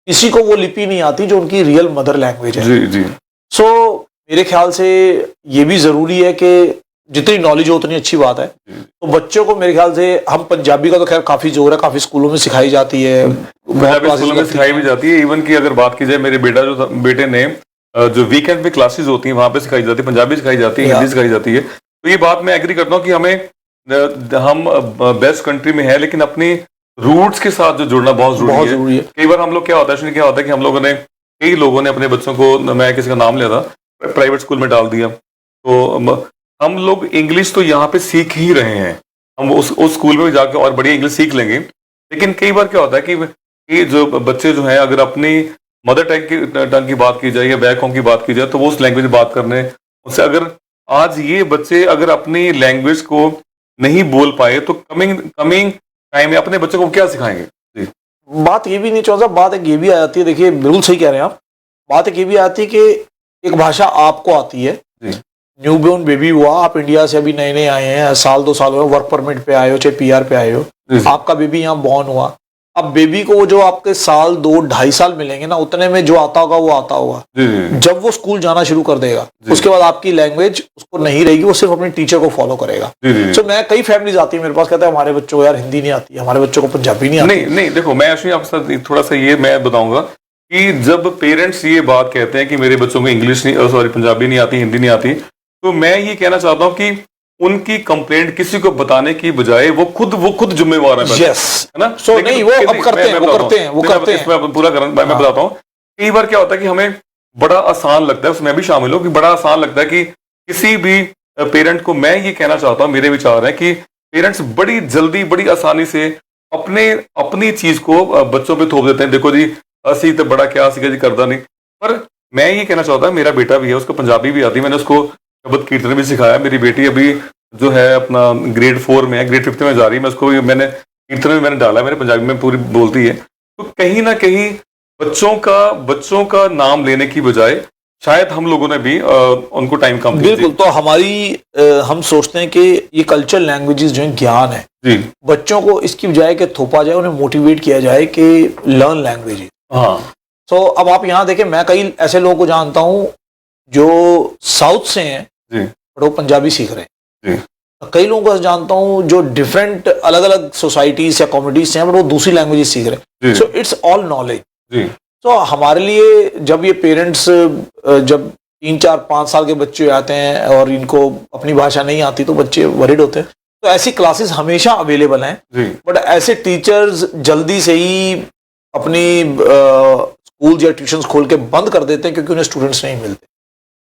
किसी को वो लिपि नहीं आती जो उनकी रियल मदर लैंग्वेज है। जी जी। सो मेरे ख्याल से ये भी जरूरी है कि जितनी नॉलेज हो उतनी अच्छी बात है। तो बच्चों को मेरे ख्याल से, हम पंजाबी का तो खैर काफी जोर है, काफी स्कूलों में सिखाई जाती है, पंजाबी स्कूलों में सिखाई भी जाती है। इवन की अगर बात की जाए, मेरे बेटे ने जो वीकेंड पे क्लासेस होती हैं वहां पे सिखाई जाती है, पंजाबी सिखाई जाती है, हिंदी सिखाई जाती है। तो ये बात मैं एग्री करता हूँ कि हम बेस्ट कंट्री में है, लेकिन अपनी रूट्स के साथ जो जुड़ना बहुत जरूरी है। कई बार हम लोग क्या होता है कि हम लोगों ने, कई लोगों ने अपने बच्चों को, मैं किसी का नाम लिया था, प्राइवेट स्कूल में डाल दिया। तो हम लोग इंग्लिश तो यहाँ पे सीख ही रहे हैं, हम उस स्कूल में भी जाकर और बढ़िया इंग्लिश सीख लेंगे। लेकिन कई बार क्या होता है कि जो बच्चे जो हैं, अगर अपनी मदर टंग की बात की जाए या बैक होम की बात की जाए, तो वो उस लैंग्वेज में बात करने उससे, अगर आज ये बच्चे अगर अपनी लैंग्वेज को नहीं बोल पाए तो कमिंग टाइम में अपने बच्चों को क्या सिखाएंगे? जी। बात ये भी नहीं चाहता, बात एक ये भी आ जाती है। देखिए बिल्कुल सही कह रहे हैं आप। बात एक ये भी आती है कि एक भाषा आपको आती है, न्यूबॉर्न बेबी हुआ, आप इंडिया से अभी नए नए आए हैं, साल 2 साल हुए, वर्क परमिट पे आए हो, चाहे PR पे आए हो, आपका बेबी यहाँ बॉर्न हुआ। अब बेबी को जो आपके साल 2-2.5 साल मिलेंगे ना, उतने में जो आता होगा वो आता होगा। जब वो स्कूल जाना शुरू कर देगा, उसके बाद आपकी लैंग्वेज उसको नहीं रहेगी, वो सिर्फ अपने टीचर को फॉलो करेगा। तो मैं, कई फैमिलीज आती है मेरे पास, कहते हैं हमारे बच्चों को यार हिंदी नहीं आती, हमारे बच्चों को पंजाबी नहीं आती। नहीं, देखो मैं एक्चुअली आपके साथ थोड़ा सा ये मैं बताऊंगा कि जब पेरेंट्स ये बात कहते हैं कि मेरे बच्चों को इंग्लिश नहीं, सॉरी, पंजाबी नहीं आती, हिंदी नहीं आती, तो मैं ये कहना चाहता हूँ कि उनकी कंप्लेंट किसी को बताने की बजाय वो खुद जिम्मेवार है। yes. है ना? so, नहीं, वो अब करते हैं, वो करते हैं। मैं पूरा मैं बताता हूँ। कई बार क्या होता है कि हमें बड़ा आसान लगता है, उसमें भी शामिल हो, कि बड़ा आसान लगता है कि किसी भी पेरेंट को, मैं ये कहना चाहता हूँ, मेरे विचार है कि पेरेंट्स बड़ी जल्दी, बड़ी आसानी से अपनी चीज को बच्चों पे थोप देते हैं। देखो जी, असी तो बड़ा क्या सीखा जी, करता नहीं। पर मैं ये कहना चाहता हूँ, मेरा बेटा भी है, उसको पंजाबी भी आती है, मैंने उसको शब्द कीर्तन भी सिखाया। मेरी बेटी अभी जो है अपना ग्रेड 4 में है, ग्रेड 5 में जा रही है, मैं उसको मैंने कीर्तन में मैंने डाला है, मेरे पंजाबी में पूरी बोलती है। तो कहीं ना कहीं बच्चों का नाम लेने की बजाय शायद हम लोगों ने भी उनको टाइम कम दिया। बिल्कुल। तो हम सोचते हैं कि ये कल्चरल लैंग्वेजेस जो है ज्ञान है जी, बच्चों को इसकी बजाय कि थोपा जाए, उन्हें मोटिवेट किया जाए कि लर्न लैंग्वेज। हाँ। तो अब आप यहाँ देखें, मैं कई ऐसे लोगों को जानता हूँ जो साउथ से हैं बट वो पंजाबी सीख रहे हैं। कई लोगों को जानता हूँ जो डिफरेंट अलग अलग सोसाइटीज या कम्युनिटीज से हैं बट वो दूसरी लैंग्वेज सीख रहे हैं। So it's all knowledge. तो हमारे लिए जब ये पेरेंट्स जब 3-4-5 साल के बच्चे आते हैं और इनको अपनी भाषा नहीं आती तो बच्चे वरीड होते हैं। तो ऐसी क्लासेस हमेशा अवेलेबल हैं, बट ऐसे टीचर्स जल्दी से ही अपनी स्कूल या ट्यूशंस खोल के बंद कर देते हैं क्योंकि उन्हें स्टूडेंट्स नहीं मिलते।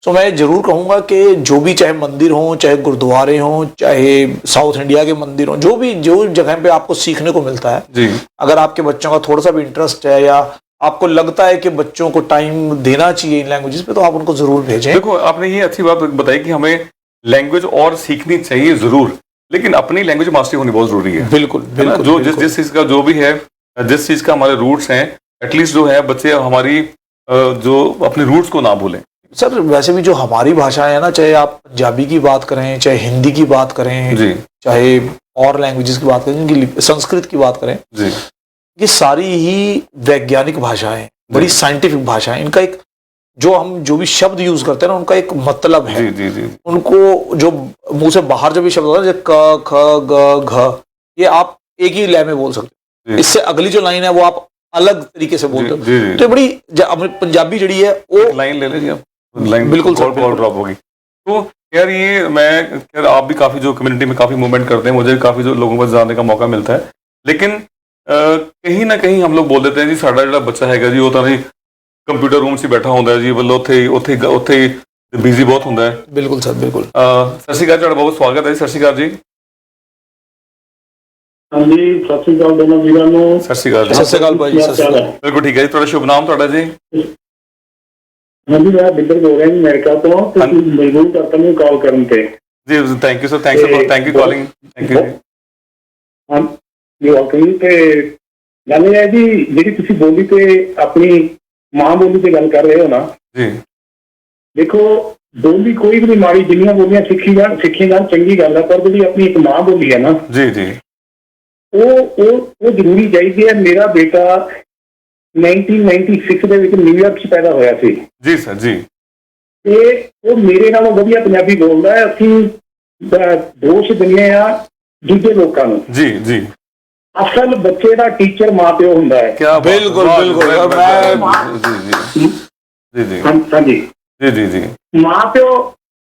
तो मैं जरूर कहूंगा कि जो भी, चाहे मंदिर हों, चाहे गुरुद्वारे हों, चाहे साउथ इंडिया के मंदिर हों, जो जगह पे आपको सीखने को मिलता है जी, अगर आपके बच्चों का थोड़ा सा भी इंटरेस्ट है या आपको लगता है कि बच्चों को टाइम देना चाहिए इन लैंग्वेजेस पे, तो आप उनको जरूर भेजें। देखो, आपने ये अच्छी बात बताई कि हमें लैंग्वेज और सीखनी चाहिए जरूर, लेकिन अपनी लैंग्वेज मास्टरी होनी बहुत जरूरी है। बिल्कुल, बिल्कुल। जो जिस चीज का जो भी है, जिस चीज का हमारे रूट्स हैं, एटलीस्ट जो है बच्चे हमारी जो अपने रूट्स को ना भूलें। सर वैसे भी जो हमारी भाषा है ना, चाहे आप पंजाबी की बात करें, चाहे हिंदी की बात करें जी, चाहे और लैंग्वेजेस की बात करें, जिनकी संस्कृत की बात करें जी, ये सारी ही वैज्ञानिक भाषाएं, बड़ी साइंटिफिक भाषा है। इनका एक जो भी शब्द यूज करते हैं ना, उनका एक मतलब है जी, जी, जी। उनको जो मुंह से बाहर जो भी शब्द होता है, जैसे क, ख, ग, घ, ये आप एक ही लय में बोल सकते हो। इससे अगली जो लाइन है वो आप अलग तरीके से बोलते हो। तो बड़ी पंजाबी जड़ी है वो लाइन ले लीजिए, लाइन बिल्कुल ड्रॉप होगी। तो यार ये मैं आप भी काफी जो कम्युनिटी में काफी मूवमेंट करते हैं, मुझे काफी जो लोगों को जानने का मौका मिलता है, लेकिन कहीं ना कहीं हम लोग बोल देते हैं जी साडा जो बच्चा है जी, वो तो नहीं कंप्यूटर रूम से बैठा होता है जी, मतलब उत्थे बिजी बहुत होता है। बिल्कुल सर, बिल्कुल। सत श्री अकाल, बहुत स्वागत है। सत श्री अकाल जी। हाँ जी, सत श्री अकाल दोनों वीरों ਨੂੰ। ਸਤਿ ਸ਼੍ਰੀ ਅਕਾਲ ਜੀ। सत श्री अकाल भाई जी, सत श्री अकाल। ਬਿਲਕੁਲ ਠੀਕ ਹੈ ਜੀ। ਤੁਹਾਡਾ ਸ਼ੁਭ ਨਾਮ ਤੁਹਾਡਾ ਜੀ? हाँ जी, मैं बिल्डर बोल रहा हूँ अमेरिका तो ਤੁਸੀਂ ਮਜਬੂਰ ਕਰਤਾ ਮੈਨੂੰ ਕਾਲ ਕਰਨ ਤੇ। ਜੀ thank you sir, thank you calling, thank you. ਹਾਂ ਜੀ, ਵੈਲਕਮ। ਤੇ ਗੱਲ ਇਹ ਹੈ ਜੀ, ਜਿਹੜੀ ਤੁਸੀਂ ਬੋਲੀ ਤੇ ਆਪਣੀ ਮਾਂ ਬੋਲੀ ਤੇ ਗੱਲ ਕਰ ਰਹੇ ਹੋ ਨਾ ਜੀ, ਦੇਖੋ ਬੋਲੀ ਕੋਈ ਵੀ ਨਹੀਂ ਮਾੜੀ, ਜਿੰਨੀਆਂ ਬੋਲੀਆਂ ਸਿੱਖੀ ਜਾਣ ਚੰਗੀ ਗੱਲ ਹੈ, ਪਰ ਜਿਹੜੀ ਆਪਣੀ ਇੱਕ ਮਾਂ ਬੋਲੀ ਹੈ ਨਾ ਜੀ ਜੀ, ਉਹ ਜ਼ਰੂਰੀ ਚਾਹੀਦੀ ਹੈ। ਮੇਰਾ ਬੇਟਾ 1996 ਦੇ ਵਿੱਚ ਨਿਊਯਾਰਕ 'ਚ ਪੈਦਾ ਹੋਇਆ ਸੀ ਜੀ ਸਰ ਜੀ, ਤੇ ਉਹ ਮੇਰੇ ਨਾਲੋਂ ਵਧੀਆ ਪੰਜਾਬੀ ਬੋਲਦਾ ਹੈ। ਅਸੀਂ ਦੋਸ਼ ਦਿੰਦੇ ਆ ਦੂਜੇ ਲੋਕਾਂ ਨੂੰ। ਜੀ ਜੀ, ਅਸਲ ਬੱਚੇ ਦਾ ਟੀਚਰ ਮਾਂ ਪਿਓ ਹੁੰਦਾ ਹੈ। क्या बात है, बिल्कुल, वाह, बिल्कुल, मैं- मैं- जी जी जी जी ਹਾਂਜੀ, जी जी जी,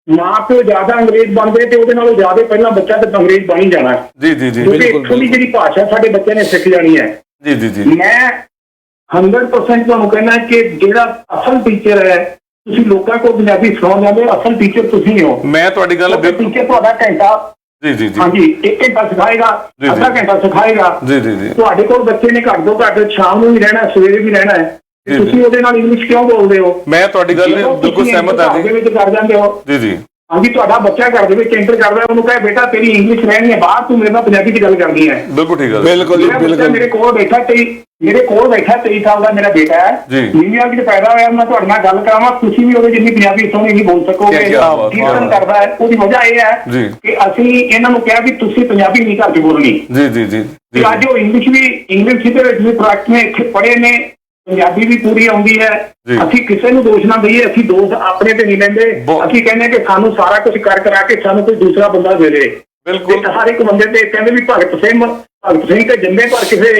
ਮਾਂ ਪਿਓ ਜ਼ਿਆਦਾ ਅੰਗਰੇਜ਼ ਬਣਦੇ ਤੇ ਉਹਦੇ ਨਾਲੋਂ ਜ਼ਿਆਦਾ ਪਹਿਲਾਂ ਬੱਚਾ ਤੇ ਅੰਗਰੇਜ਼ ਬਣ ਹੀ ਜਾਣਾ, जी जी जी, ਕਿਉਂਕਿ ਬਿਲਕੁਲ, ਇੱਥੋਂ ਦੀ ਜਿਹੜੀ ਭਾਸ਼ਾ ਸਾਡੇ ਬੱਚੇ ਨੇ ਸਿੱਖ ਜਾਣੀ ਹੈ। जी जी जी, ਮੈਂ 100% ਤੁਹਾਨੂੰ ਕਹਿਣਾ ਕਿ ਜਿਹੜਾ ਅਸਲ ਟੀਚਰ ਹੈ, ਤੁਸੀਂ ਲੋਕਾਂ ਕੋਲ ਪੰਜਾਬੀ ਸੁਣਾਉਣ ਜਾਂਦੇ ਹੋ, ਅਸਲ ਟੀਚਰ ਤੁਸੀਂ ਹੋ। ਮੈਂ ਤੁਹਾਡੀ ਗੱਲ ਬਿਲਕੁਲ, ਟੀਚਰ ਤੁਹਾਡਾ ਘੰਟਾ, ਜੀ ਜੀ ਜੀ, ਹਾਂਜੀ 1 ਘੰਟਾ ਸਿਖਾਏਗਾ, ਜੀ, ਜੀ। ਅੱਧਾ ਘੰਟਾ ਸਿਖਾਏਗਾ। ਜੀ ਜੀ ਜੀ, ਤੁਹਾਡੇ ਕੋਲ ਬੱਚੇ ਨੇ ਘੱਟ ਤੋਂ ਘੱਟ ਸ਼ਾਮ ਨੂੰ ਵੀ ਰਹਿਣਾ, ਸਵੇਰੇ ਵੀ ਰਹਿਣਾ ਹੈ, ਜੀ, ਤੇ ਤੁਸੀਂ ਉਹਦੇ ਨਾਲ ਇੰਗਲਿਸ਼ ਕਿਉਂ ਬੋਲਦੇ ਹੋ? ਮੈਂ ਤੁਹਾਡੀ ਗੱਲ ਜਦੋਂ ਬਿਲਕੁਲ ਤੁਸੀਂ ਸਹਿਮਤ ਹਾਂ ਘਰ ਦੇ ਜੀ। ਵਿੱਚ ਕਰ ਜਾਂਦੇ ਹੋ, ਜੀ ਜੀ, ਹਾਂਜੀ ਤੁਹਾਡਾ ਬੱਚਾ ਘਰ ਦੇ ਵਿੱਚ ਐਂਟਰ ਕਰਦਾ, ਉਹਨੂੰ ਕਹੇ ਬੇਟਾ ਤੇਰੀ ਇੰਗਲਿਸ਼ ਰਹਿਣੀ ਹੈ ਬਾਹਰ, ਤੂੰ ਮੇਰੇ ਨਾਲ ਪੰਜਾਬੀ 'ਚ ਗੱਲ ਕਰਨੀ ਹੈ। ਬਿਲਕੁਲ ਠੀਕ ਹੈ, बिल्कुल जी, ਮੇਰਾ ਬੱਚਾ बिल्कुल। ਮੇਰੇ ਕੋਲ ਬੈਠਾ 23 ਸਾਲ ਦਾ ਮੇਰਾ ਬੇਟਾ ਹੈ, ਜੀ। ਨਿਊਯਾਰਕ 'ਚ ਪੈਦਾ ਹੋਇਆ। ਮੈਂ ਤੁਹਾਡੇ ਨਾਲ ਗੱਲ ਕਰਾਵਾਂ, ਤੁਸੀਂ ਵੀ ਉਹਦੇ ਜਿੰਨੀ ਪੰਜਾਬੀ ਸੋਹਣੀ ਨਹੀਂ ਬੋਲ ਸਕੋਗੇ। ਕਿਆ ਬਾਤ, ਕੀਰਤਨ ਵਾਹ। ਕਰਦਾ ਹੈ, ਉਹਦੀ ਵਜ੍ਹਾ ਇਹ ਹੈ ਜੀ ਕਿ ਅਸੀਂ ਇਹਨਾਂ ਨੂੰ ਕਿਹਾ ਵੀ ਤੁਸੀਂ ਪੰਜਾਬੀ ਨਹੀਂ ਘਰ 'ਚ ਬੋਲਣੀ। ਜੀ ਜੀ ਜੀ ਤੇ ਅੱਜ ਉਹ ਇੰਗਲਿਸ਼ ਦੇ ਵਿੱਚ ਵੀ ਪ੍ਰੋਡਕਟ ਨੇ, ਇੱਥੇ ਪੜ੍ਹੇ ਨੇ, ਪੰਜਾਬੀ ਵੀ ਪੂਰੀ ਆਉਂਦੀ ਹੈ। ਜੀ। ਅਸੀਂ ਕਿਸੇ ਨੂੰ ਦੋਸ਼ ਨਾ ਦਈਏ, ਅਸੀਂ ਦੋਸ਼ ਆਪਣੇ ਤੇ ਨਹੀਂ ਲੈਂਦੇ। ਅਸੀਂ ਕਹਿੰਦੇ ਕਿ ਸਾਨੂੰ ਸਾਰਾ ਕੁਝ ਕਰਾ ਕੇ ਸਾਨੂੰ ਕੋਈ ਦੂਸਰਾ ਬੰਦਾ ਦੇ ਦੇ। ਬਿਲਕੁਲ, ਤੇ ਹਰ ਇੱਕ ਬੰਦੇ ਤੇ ਕਹਿੰਦੇ ਵੀ ਭਗਤ ਸਿੰਘ ਤੇ ਜੰਮੇ, ਪਰ ਕਿਸੇ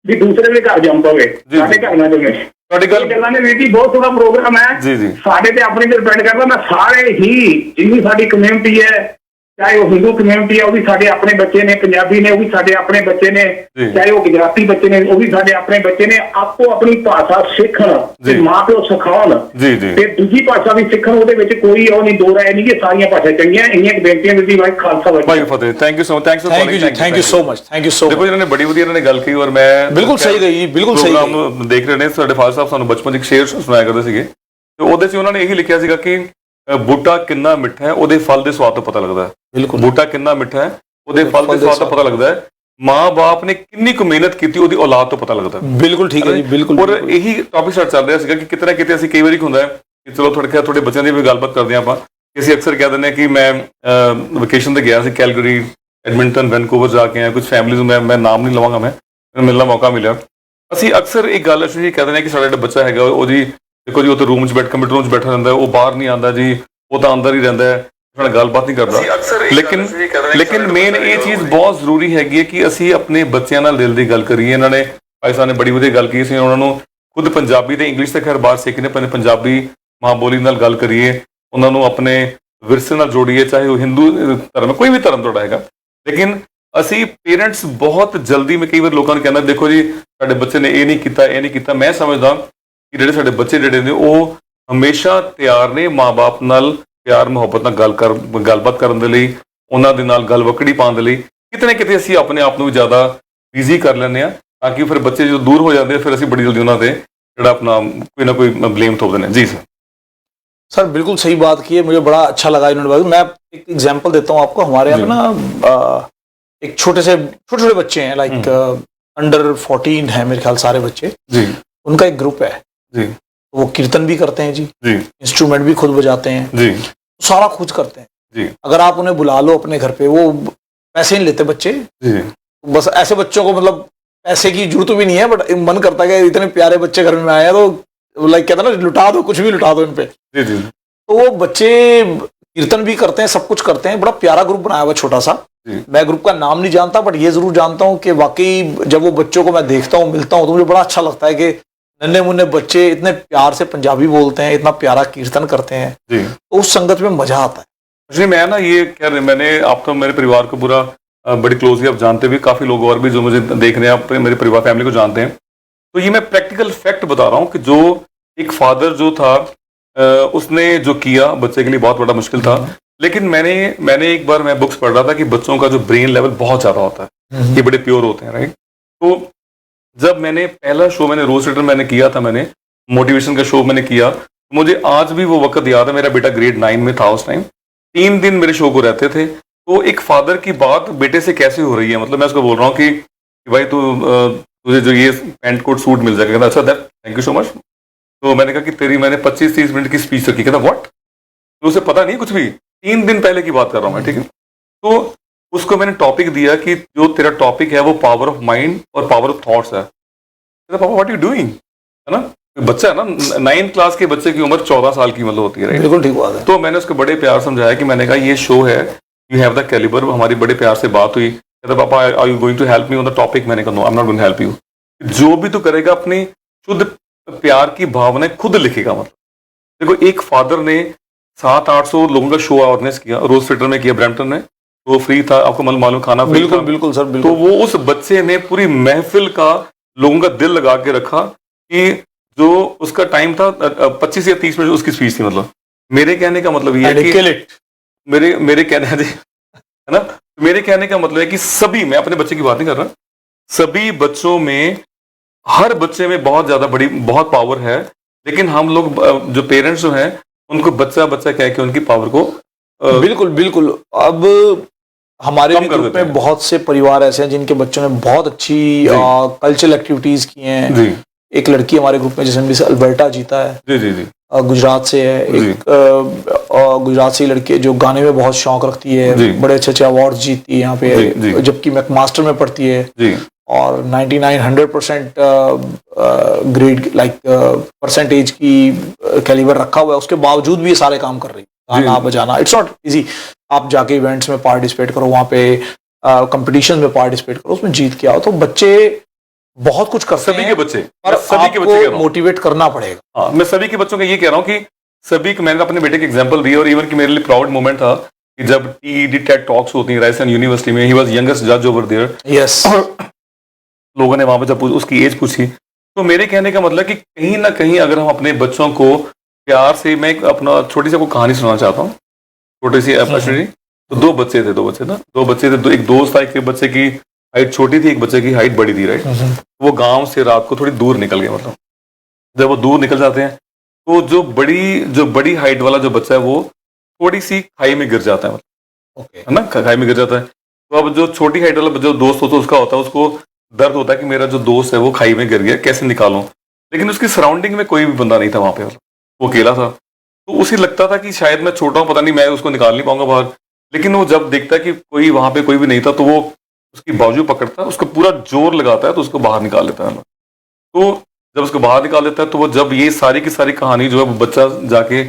ਵੀ ਦੂਸਰੇ ਦੇ ਘਰ ਜੰਮ ਪਵੇ, ਜੀ। ਸਾਡੇ ਘਰ ਨਾ ਜੰਮੇ। ਤੁਹਾਡੀ ਇਹ ਗੱਲ ਗੱਲਾਂ ਨੇ ਵੀਰ ਜੀ ਬਹੁਤ ਸੋਹਣਾ ਪ੍ਰੋਗਰਾਮ ਹੈ। ਜੀ ਜੀ, ਸਾਡੇ ਤੇ ਆਪਣੇ ਤੇ ਡਿਪੈਂਡ ਕਰਦਾ। ਮੈਂ ਸਾਰੇ ਹੀ ਜਿੰਨੀ ਸਾਡੀ ਕਮਿਊਨਿਟੀ ਹੈ, ਚਾਹੇ ਉਹ ਹਿੰਦੂ ਕਮਿਊਨਿਟੀ ਹੈ, ਉਹ ਵੀ ਸਾਡੇ ਆਪਣੇ ਬੱਚੇ ਨੇ, ਪੰਜਾਬੀ ਨੇ ਉਹ ਵੀ ਸਾਡੇ ਆਪਣੇ ਬੱਚੇ ਨੇ, ਜੀ। ਚਾਹੇ ਉਹ ਗੁਜਰਾਤੀ ਬੱਚੇ ਨੇ ਉਹ ਵੀ ਸਾਡੇ ਆਪਣੇ ਬੱਚੇ ਨੇ। ਆਪੋ ਆਪਣੀ ਭਾਸ਼ਾ ਸਿੱਖਣ ਤੇ ਜੀ। ਮਾਂ ਪਿਓ ਸਿਖਾਉਣ ਜੀ ਜੀ, ਤੇ ਦੂਜੀ ਭਾਸ਼ਾ ਵੀ ਸਿੱਖਣ। ਉਹਦੇ ਵਿੱਚ ਕੋਈ ਉਹ ਨਹੀਂ, ਦੋ ਰਾਏ ਨਹੀਂ ਕਿ ਸਾਰੀਆਂ ਭਾਸ਼ਾ ਚੰਗੀਆਂ। ਇੰਨੀਆਂ ਬੇਨਤੀਆਂ ਵੀ ਭਾਈ ਖਾਲਸਾ ਭਾਈ ਵਾਹਿਗੁਰੂ। ਫਤਿਹ, thank you so much, thanks thank you जी, thank you so much, thank you so ਦੇਖੋ मच। ਇਹਨਾਂ ਨੇ ਬੜੀ ਵਧੀਆ ਇਹਨਾਂ ਨੇ ਗੱਲ ਕੀਤੀ, ਔਰ ਮੈਂ ਬਿਲਕੁਲ ਸਹੀ ਗਈ ਜੀ, ਬਿਲਕੁਲ ਸਹੀ ਪ੍ਰੋਗਰਾਮ ਨੂੰ ਦੇਖ ਰਹੇ ਨੇ। ਸਾਡੇ ਫਾਦਰ ਸਾਹਿਬ ਸਾਨੂੰ ਬਚਪਨ 'ਚ ਇੱਕ ਸ਼ੇਰ ਸੁਣਾਇਆ ਕਰਦੇ ਸੀਗੇ, ਤੇ ਉਹਦੇ 'ਚ ਉਹਨਾਂ ਨੇ ਇਹੀ ਲਿਖਿਆ ਸੀਗਾ ਕਿ ਬੂਟਾ ਕਿੰਨਾ ਮਿੱਠਾ ਹੈ, ਉਹਦੇ ਫਲ ਦੇ ਸਵਾਦ ਤੋਂ ਪਤਾ ਲੱਗਦਾ ਹੈ। बिल्कुल ਬੂਟਾ ਕਿੰਨਾ ਮਿੱਠਾ ਹੈ, ਉਹਦੇ ਫਲ ਦੇ ਸਵਾਦ ਤੋਂ ਪਤਾ ਲੱਗਦਾ ਹੈ। ਮਾਂ-ਬਾਪ ਨੇ ਕਿੰਨੀ ਕੁ ਮਿਹਨਤ ਕੀਤੀ, ਉਹਦੀ ਔਲਾਦ ਤੋਂ ਪਤਾ ਲੱਗਦਾ ਹੈ। बिल्कुल ठीक है जी, बिल्कुल ਔਰ बिल्कुल। ਇਹੀ ਟੌਪਿਕ ਸਾਡਾ ਚੱਲ ਰਿਹਾ ਸੀਗਾ ਕਿ ਕਿਤੇ ਨਾ ਕਿਤੇ ਅਸੀਂ ਕਈ ਵਾਰੀ ਹੁੰਦਾ ਹੈ ਕਿ ਚਲੋ ਤੁਹਾਡੇ ਬੱਚਿਆਂ ਦੀ ਵੀ ਗੱਲਬਾਤ ਕਰਦੇ ਹਾਂ ਆਪਾਂ, ਕਿ ਅਸੀਂ ਅਕਸਰ ਕਹਿ ਦਿੰਦੇ ਹਾਂ ਕਿ ਮੈਂ ਵਕੇਸ਼ਨ ਤੇ ਗਿਆ ਸੀ ਕੈਲਗਰੀ, ਐਡਮਿੰਟਨ, ਵੈਨਕੂਵਰ ਜਾ ਕੇ ਆਇਆ। ਕੁਝ ਫੈਮਿਲੀਜ਼ ਨੂੰ ਮੈਂ ਨਾਮ ਨਹੀਂ ਲਵਾਂਗਾ, ਮੈਨੂੰ ਮਿਲਣ ਦਾ ਮੌਕਾ ਮਿਲਿਆ। ਅਸੀਂ ਅਕਸਰ ਇੱਕ ਗੱਲ ਅਸੀਂ ਕਹਿ ਦਿੰਦੇ ਹਾਂ ਕਿ ਸਾਡਾ ਜਿਹੜਾ ਬੱਚਾ ਹੈਗਾ ਉਹ ਜੀ ਦੇਖੋ ਜੀ, ਉਹ ਤਾਂ ਰੂਮ 'ਚ ਕੰਪਿਊਟਰ ਰੂਮ 'ਚ ਬੈਠਾ ਰਹਿੰਦਾ, ਉਹ ਬਾਹਰ ਨਹੀਂ ਆਉਂਦਾ ਜੀ, ਉਹ ਤਾਂ ਅੰਦਰ ਹੀ ਰਹਿੰਦਾ ਹੈ, ਸਾਡੇ ਨਾਲ ਗੱਲਬਾਤ ਨਹੀਂ ਕਰਦਾ। ਲੇਕਿਨ ਮੇਨ ਇਹ ਚੀਜ਼ ਬਹੁਤ ਜ਼ਰੂਰੀ ਹੈਗੀ ਹੈ ਕਿ ਅਸੀਂ ਆਪਣੇ ਬੱਚਿਆਂ ਨਾਲ ਦਿਲ ਦੀ ਗੱਲ ਕਰੀਏ। ਇਹਨਾਂ ਨੇ ਭਾਈ ਸਾਹਿਬ ਨੇ ਬੜੀ ਵਧੀਆ ਗੱਲ ਕੀਤੀ ਸੀ, ਉਹਨਾਂ ਨੂੰ ਖੁਦ ਪੰਜਾਬੀ ਤੇ ਇੰਗਲਿਸ਼ ਤੇ ਖੈਰ ਬਾਹਰ ਸਿੱਖਣੇ ਪੈਂਦੇ, ਪੰਜਾਬੀ ਮਾਂ ਬੋਲੀ ਨਾਲ ਗੱਲ ਕਰੀਏ, ਉਹਨਾਂ ਨੂੰ ਆਪਣੇ ਵਿਰਸੇ ਨਾਲ ਜੋੜੀਏ, ਚਾਹੇ ਉਹ ਹਿੰਦੂ ਧਰਮ ਕੋਈ ਵੀ ਧਰਮ ਤੁਹਾਡਾ ਹੈਗਾ। ਲੇਕਿਨ ਅਸੀਂ ਪੇਰੈਂਟਸ ਬਹੁਤ ਜਲਦੀ, ਮੈਂ ਕਈ ਵਾਰ ਲੋਕਾਂ ਨੂੰ ਕਹਿੰਦਾ ਦੇਖੋ ਜੀ ਸਾਡੇ ਬੱਚੇ ਨੇ ਇਹ ਨਹੀਂ ਕੀਤਾ। ਮੈਂ ਸਮਝਦਾ ਕਿ ਜਿਹੜੇ ਸਾਡੇ ਬੱਚੇ ਜਿਹੜੇ ਨੇ ਉਹ ਹਮੇਸ਼ਾ ਤਿਆਰ ਨੇ ਮਾਂ-ਬਾਪ ਨਾਲ ਪਿਆਰ ਮੁਹੱਬਤ ਨਾਲ ਗੱਲਬਾਤ ਕਰਨ ਦੇ ਲਈ, ਉਹਨਾਂ ਦੇ ਨਾਲ ਗੱਲ ਵਕੜੀ ਪਾਉਣ ਦੇ ਲਈ। ਕਿਤੇ ਨਾ ਕਿਤੇ ਅਸੀਂ ਆਪਣੇ ਆਪ ਨੂੰ ਜ਼ਿਆਦਾ ਬਿਜ਼ੀ ਕਰ ਲੈਂਦੇ ਹਾਂ, ਤਾਂ ਕਿ ਫਿਰ ਬੱਚੇ ਜਦੋਂ ਦੂਰ ਹੋ ਜਾਂਦੇ ਫਿਰ ਅਸੀਂ ਬੜੀ ਜਲਦੀ ਉਹਨਾਂ ਤੇ ਜਿਹੜਾ ਆਪਣਾ ਕੋਈ ਨਾ ਕੋਈ ਬਲੇਮ ਥੋਪ ਦਿੰਦੇ। जी सर बिल्कुल सही बात की है, मुझे बड़ा अच्छा लगा इन्होंने बात। मैं एक एग्जांपल देता हूँ आपको। हमारे यहाँ पे ना एक छोटे बच्चे हैं, लाइक अंडर 14 है मेरे ख्याल सारे बच्चे। जी उनका एक ग्रुप है जी, वो कीर्तन भी करते हैं जी, जी इंस्ट्रूमेंट भी खुद बजाते हैं जी सारा खुद करते हैं जी अगर आप उन्हें बुला लो अपने घर पे, वो पैसे नहीं लेते बच्चे। जी, बस ऐसे बच्चों को मतलब पैसे की जरूरत भी नहीं है, बट मन करता है कि इतने प्यारे बच्चे घर में आए हैं तो लाइक कहता है ना, लुटा दो, कुछ भी लुटा दो इन पे। जी जी, तो वो बच्चे कीर्तन भी करते हैं, सब कुछ करते हैं। बड़ा प्यारा ग्रुप बनाया हुआ छोटा सा। जी। मैं ग्रुप का नाम नहीं जानता, बट ये जरूर जानता हूँ कि वाकई जब वो बच्चों को मैं देखता हूँ, मिलता हूँ, तो मुझे बड़ा अच्छा लगता है कि नन्हे मुन्ने बच्चे इतने प्यार से पंजाबी बोलते हैं, इतना प्यारा कीर्तन करते हैं, जी। तो उस संगत में मजा आता है। जी मैं ना ये कह रहे, मैंने आप तो मेरे परिवार को पूरा बड़ी क्लोजली आप जानते भी, काफ़ी लोग और भी जो मुझे देख रहे हैं, आप मेरे परिवार फैमिली को जानते हैं, तो ये मैं प्रैक्टिकल फैक्ट बता रहा हूँ कि जो एक फादर जो था उसने जो किया बच्चे के लिए बहुत बड़ा मुश्किल था। लेकिन मैंने एक बार मैं बुक्स पढ़ रहा था कि बच्चों का जो ब्रेन लेवल बहुत ज़्यादा होता है, ये बड़े प्योर होते हैं, राइट। तो जब मैंने पहला शो मैंने रोज रीडर मैंने किया था, मैंने मोटिवेशन का शो मैंने किया, मुझे आज भी वो वक्त याद है। मेरा बेटा ग्रेड 9 में था उस टाइम, 3 दिन मेरे शो को रहते थे। तो एक फादर की बात बेटे से कैसे हो रही है, मतलब मैं उसको बोल रहा हूँ कि भाई तुझे जो ये पैंट कोट सूट मिल जाएगा। कहता अच्छा that thank you so much. तो मैंने कहा कि तेरी मैंने 25-30 मिनट की स्पीच रखी। कहता व्हाट, तो उसे पता नहीं कुछ भी, 3 दिन पहले की बात कर रहा हूँ मैं, ठीक है। तो उसको मैंने टॉपिक दिया कि जो तेरा टॉपिक है वो पावर ऑफ माइंड और पावर ऑफ थॉट्स है। कहता पापा व्हाट यू डूइंग, है ना, बच्चा है ना, 9th क्लास के बच्चे की उम्र 14 साल की मतलब होती है, राइट। बिल्कुल ठीक बात है। तो मैंने उसको बड़े प्यार समझाया कि मैंने कहा ये शो है, यू हैव द कैलिबर। हमारी बड़े प्यार से बात हुई। कहता papa are you going to help me on the topic. मैंने कहा no I am not going to help you. जो भी तू करेगा अपनी शुद्ध प्यार की भावनाएं खुद लिखेगा। मतलब देखो एक फादर ने 700-800 लोगों का शो ऑर्गेनाइज किया, रोज थिएटर में किया, ब्रैम्पटन में, वो फ्री था, आपको मालूम खाना फ्री बिल्कुल था। बिल्कुल सर, बिल्कुल। तो वो उस बच्चे ने पूरी महफिल का लोगों का दिल लगा के रखा कि जो उसका टाइम था 25 या 30 मिनट उसकी स्पीच थी। मतलब मेरे कहने का मतलब ये है कि मेरे कहने है ना, मेरे कहने का मतलब है कि सभी, मैं अपने बच्चे की बात नहीं कर रहा, सभी बच्चों में, हर बच्चे में बहुत पावर है। लेकिन हम लोग जो पेरेंट्स जो हैं उनको बच्चा बच्चा कह के उनकी पावर को बिल्कुल बिल्कुल। अब हमारे भी ग्रुप में बहुत से परिवार ऐसे हैं जिनके बच्चों ने बहुत अच्छी कल्चरल एक्टिविटीज की हैं। एक लड़की हमारे ग्रुप में जिसने भी अल्बर्टा जीता है, जी जी जी, गुजरात से है। एक गुजरात से लड़की जो गाने में बहुत शौक रखती है, बड़े अच्छे अच्छे अवार्ड जीतती है यहाँ पे, जबकि मैकमास्टर में पढ़ती है जी। और 99-100% ग्रेड लाइक परसेंटेज की कैलिबर रखा हुआ है, उसके बावजूद भी ये सारे काम कर रही है। गाना बजाना इट्स नॉट इजी। आप जाके इवेंट्स में पार्टिसिपेट करो, वहाँ पे कंपटीशन में पार्टिसिपेट करो, उसमें जीत के आओ। तो बच्चे बहुत कुछ करते हैं, सभी के बच्चे, और सभी के बच्चे मोटिवेट करना पड़ेगा। हाँ, मैं सभी के बच्चों का ये कह रहा हूँ कि सभी, मैंने अपने बेटे के एग्जांपल दिया। और इवन कि मेरे लिए प्राउड मोमेंट था कि जब टीईडी टेड टॉक्स होती हैं राजस्थान यूनिवर्सिटी में, ही वाज यंगेस्ट जज ओवर देयर। यस। लोगों ने वहां पे जब उसकी एज पूछी, तो मेरे कहने का मतलब कि कहीं ना कहीं अगर हम अपने बच्चों को प्यार से, मैं अपना छोटी सी आपको कहानी सुनाना चाहता हूँ, छोटी सी अपॉर्चुनिटी। तो दो बच्चे थे, एक दोस्त था, एक बच्चे की हाइट छोटी थी, एक बच्चे की हाइट बड़ी थी, राइट। वो गांव से रात को थोड़ी दूर निकल गया। मतलब जब वो दूर निकल जाते हैं तो जो बड़ी हाइट वाला जो बच्चा है वो थोड़ी सी खाई में गिर जाता है, मतलब है ना, खाई में गिर जाता है। तो अब जो छोटी हाइट वाला जो दोस्त होता है उसका होता है, उसको दर्द होता है कि मेरा जो दोस्त है वो खाई में गिर गया, कैसे निकालूं। लेकिन उसकी सराउंडिंग में कोई भी बंदा नहीं था वहां पे, वो अकेला था। तो उसे लगता था कि शायद मैं छोटा हूं, पता नहीं मैं उसको निकाल नहीं पाऊंगा बाहर। लेकिन वो जब देखता कि कोई वहां पे कोई भी नहीं था, तो वो उसकी बाजू पकड़ता है, उसको पूरा जोर लगाता है, तो उसको बाहर निकाल लेता है। तो जब उसको बाहर निकाल देता है, तो वो जब ये सारी की सारी कहानी जो है वो बच्चा जाके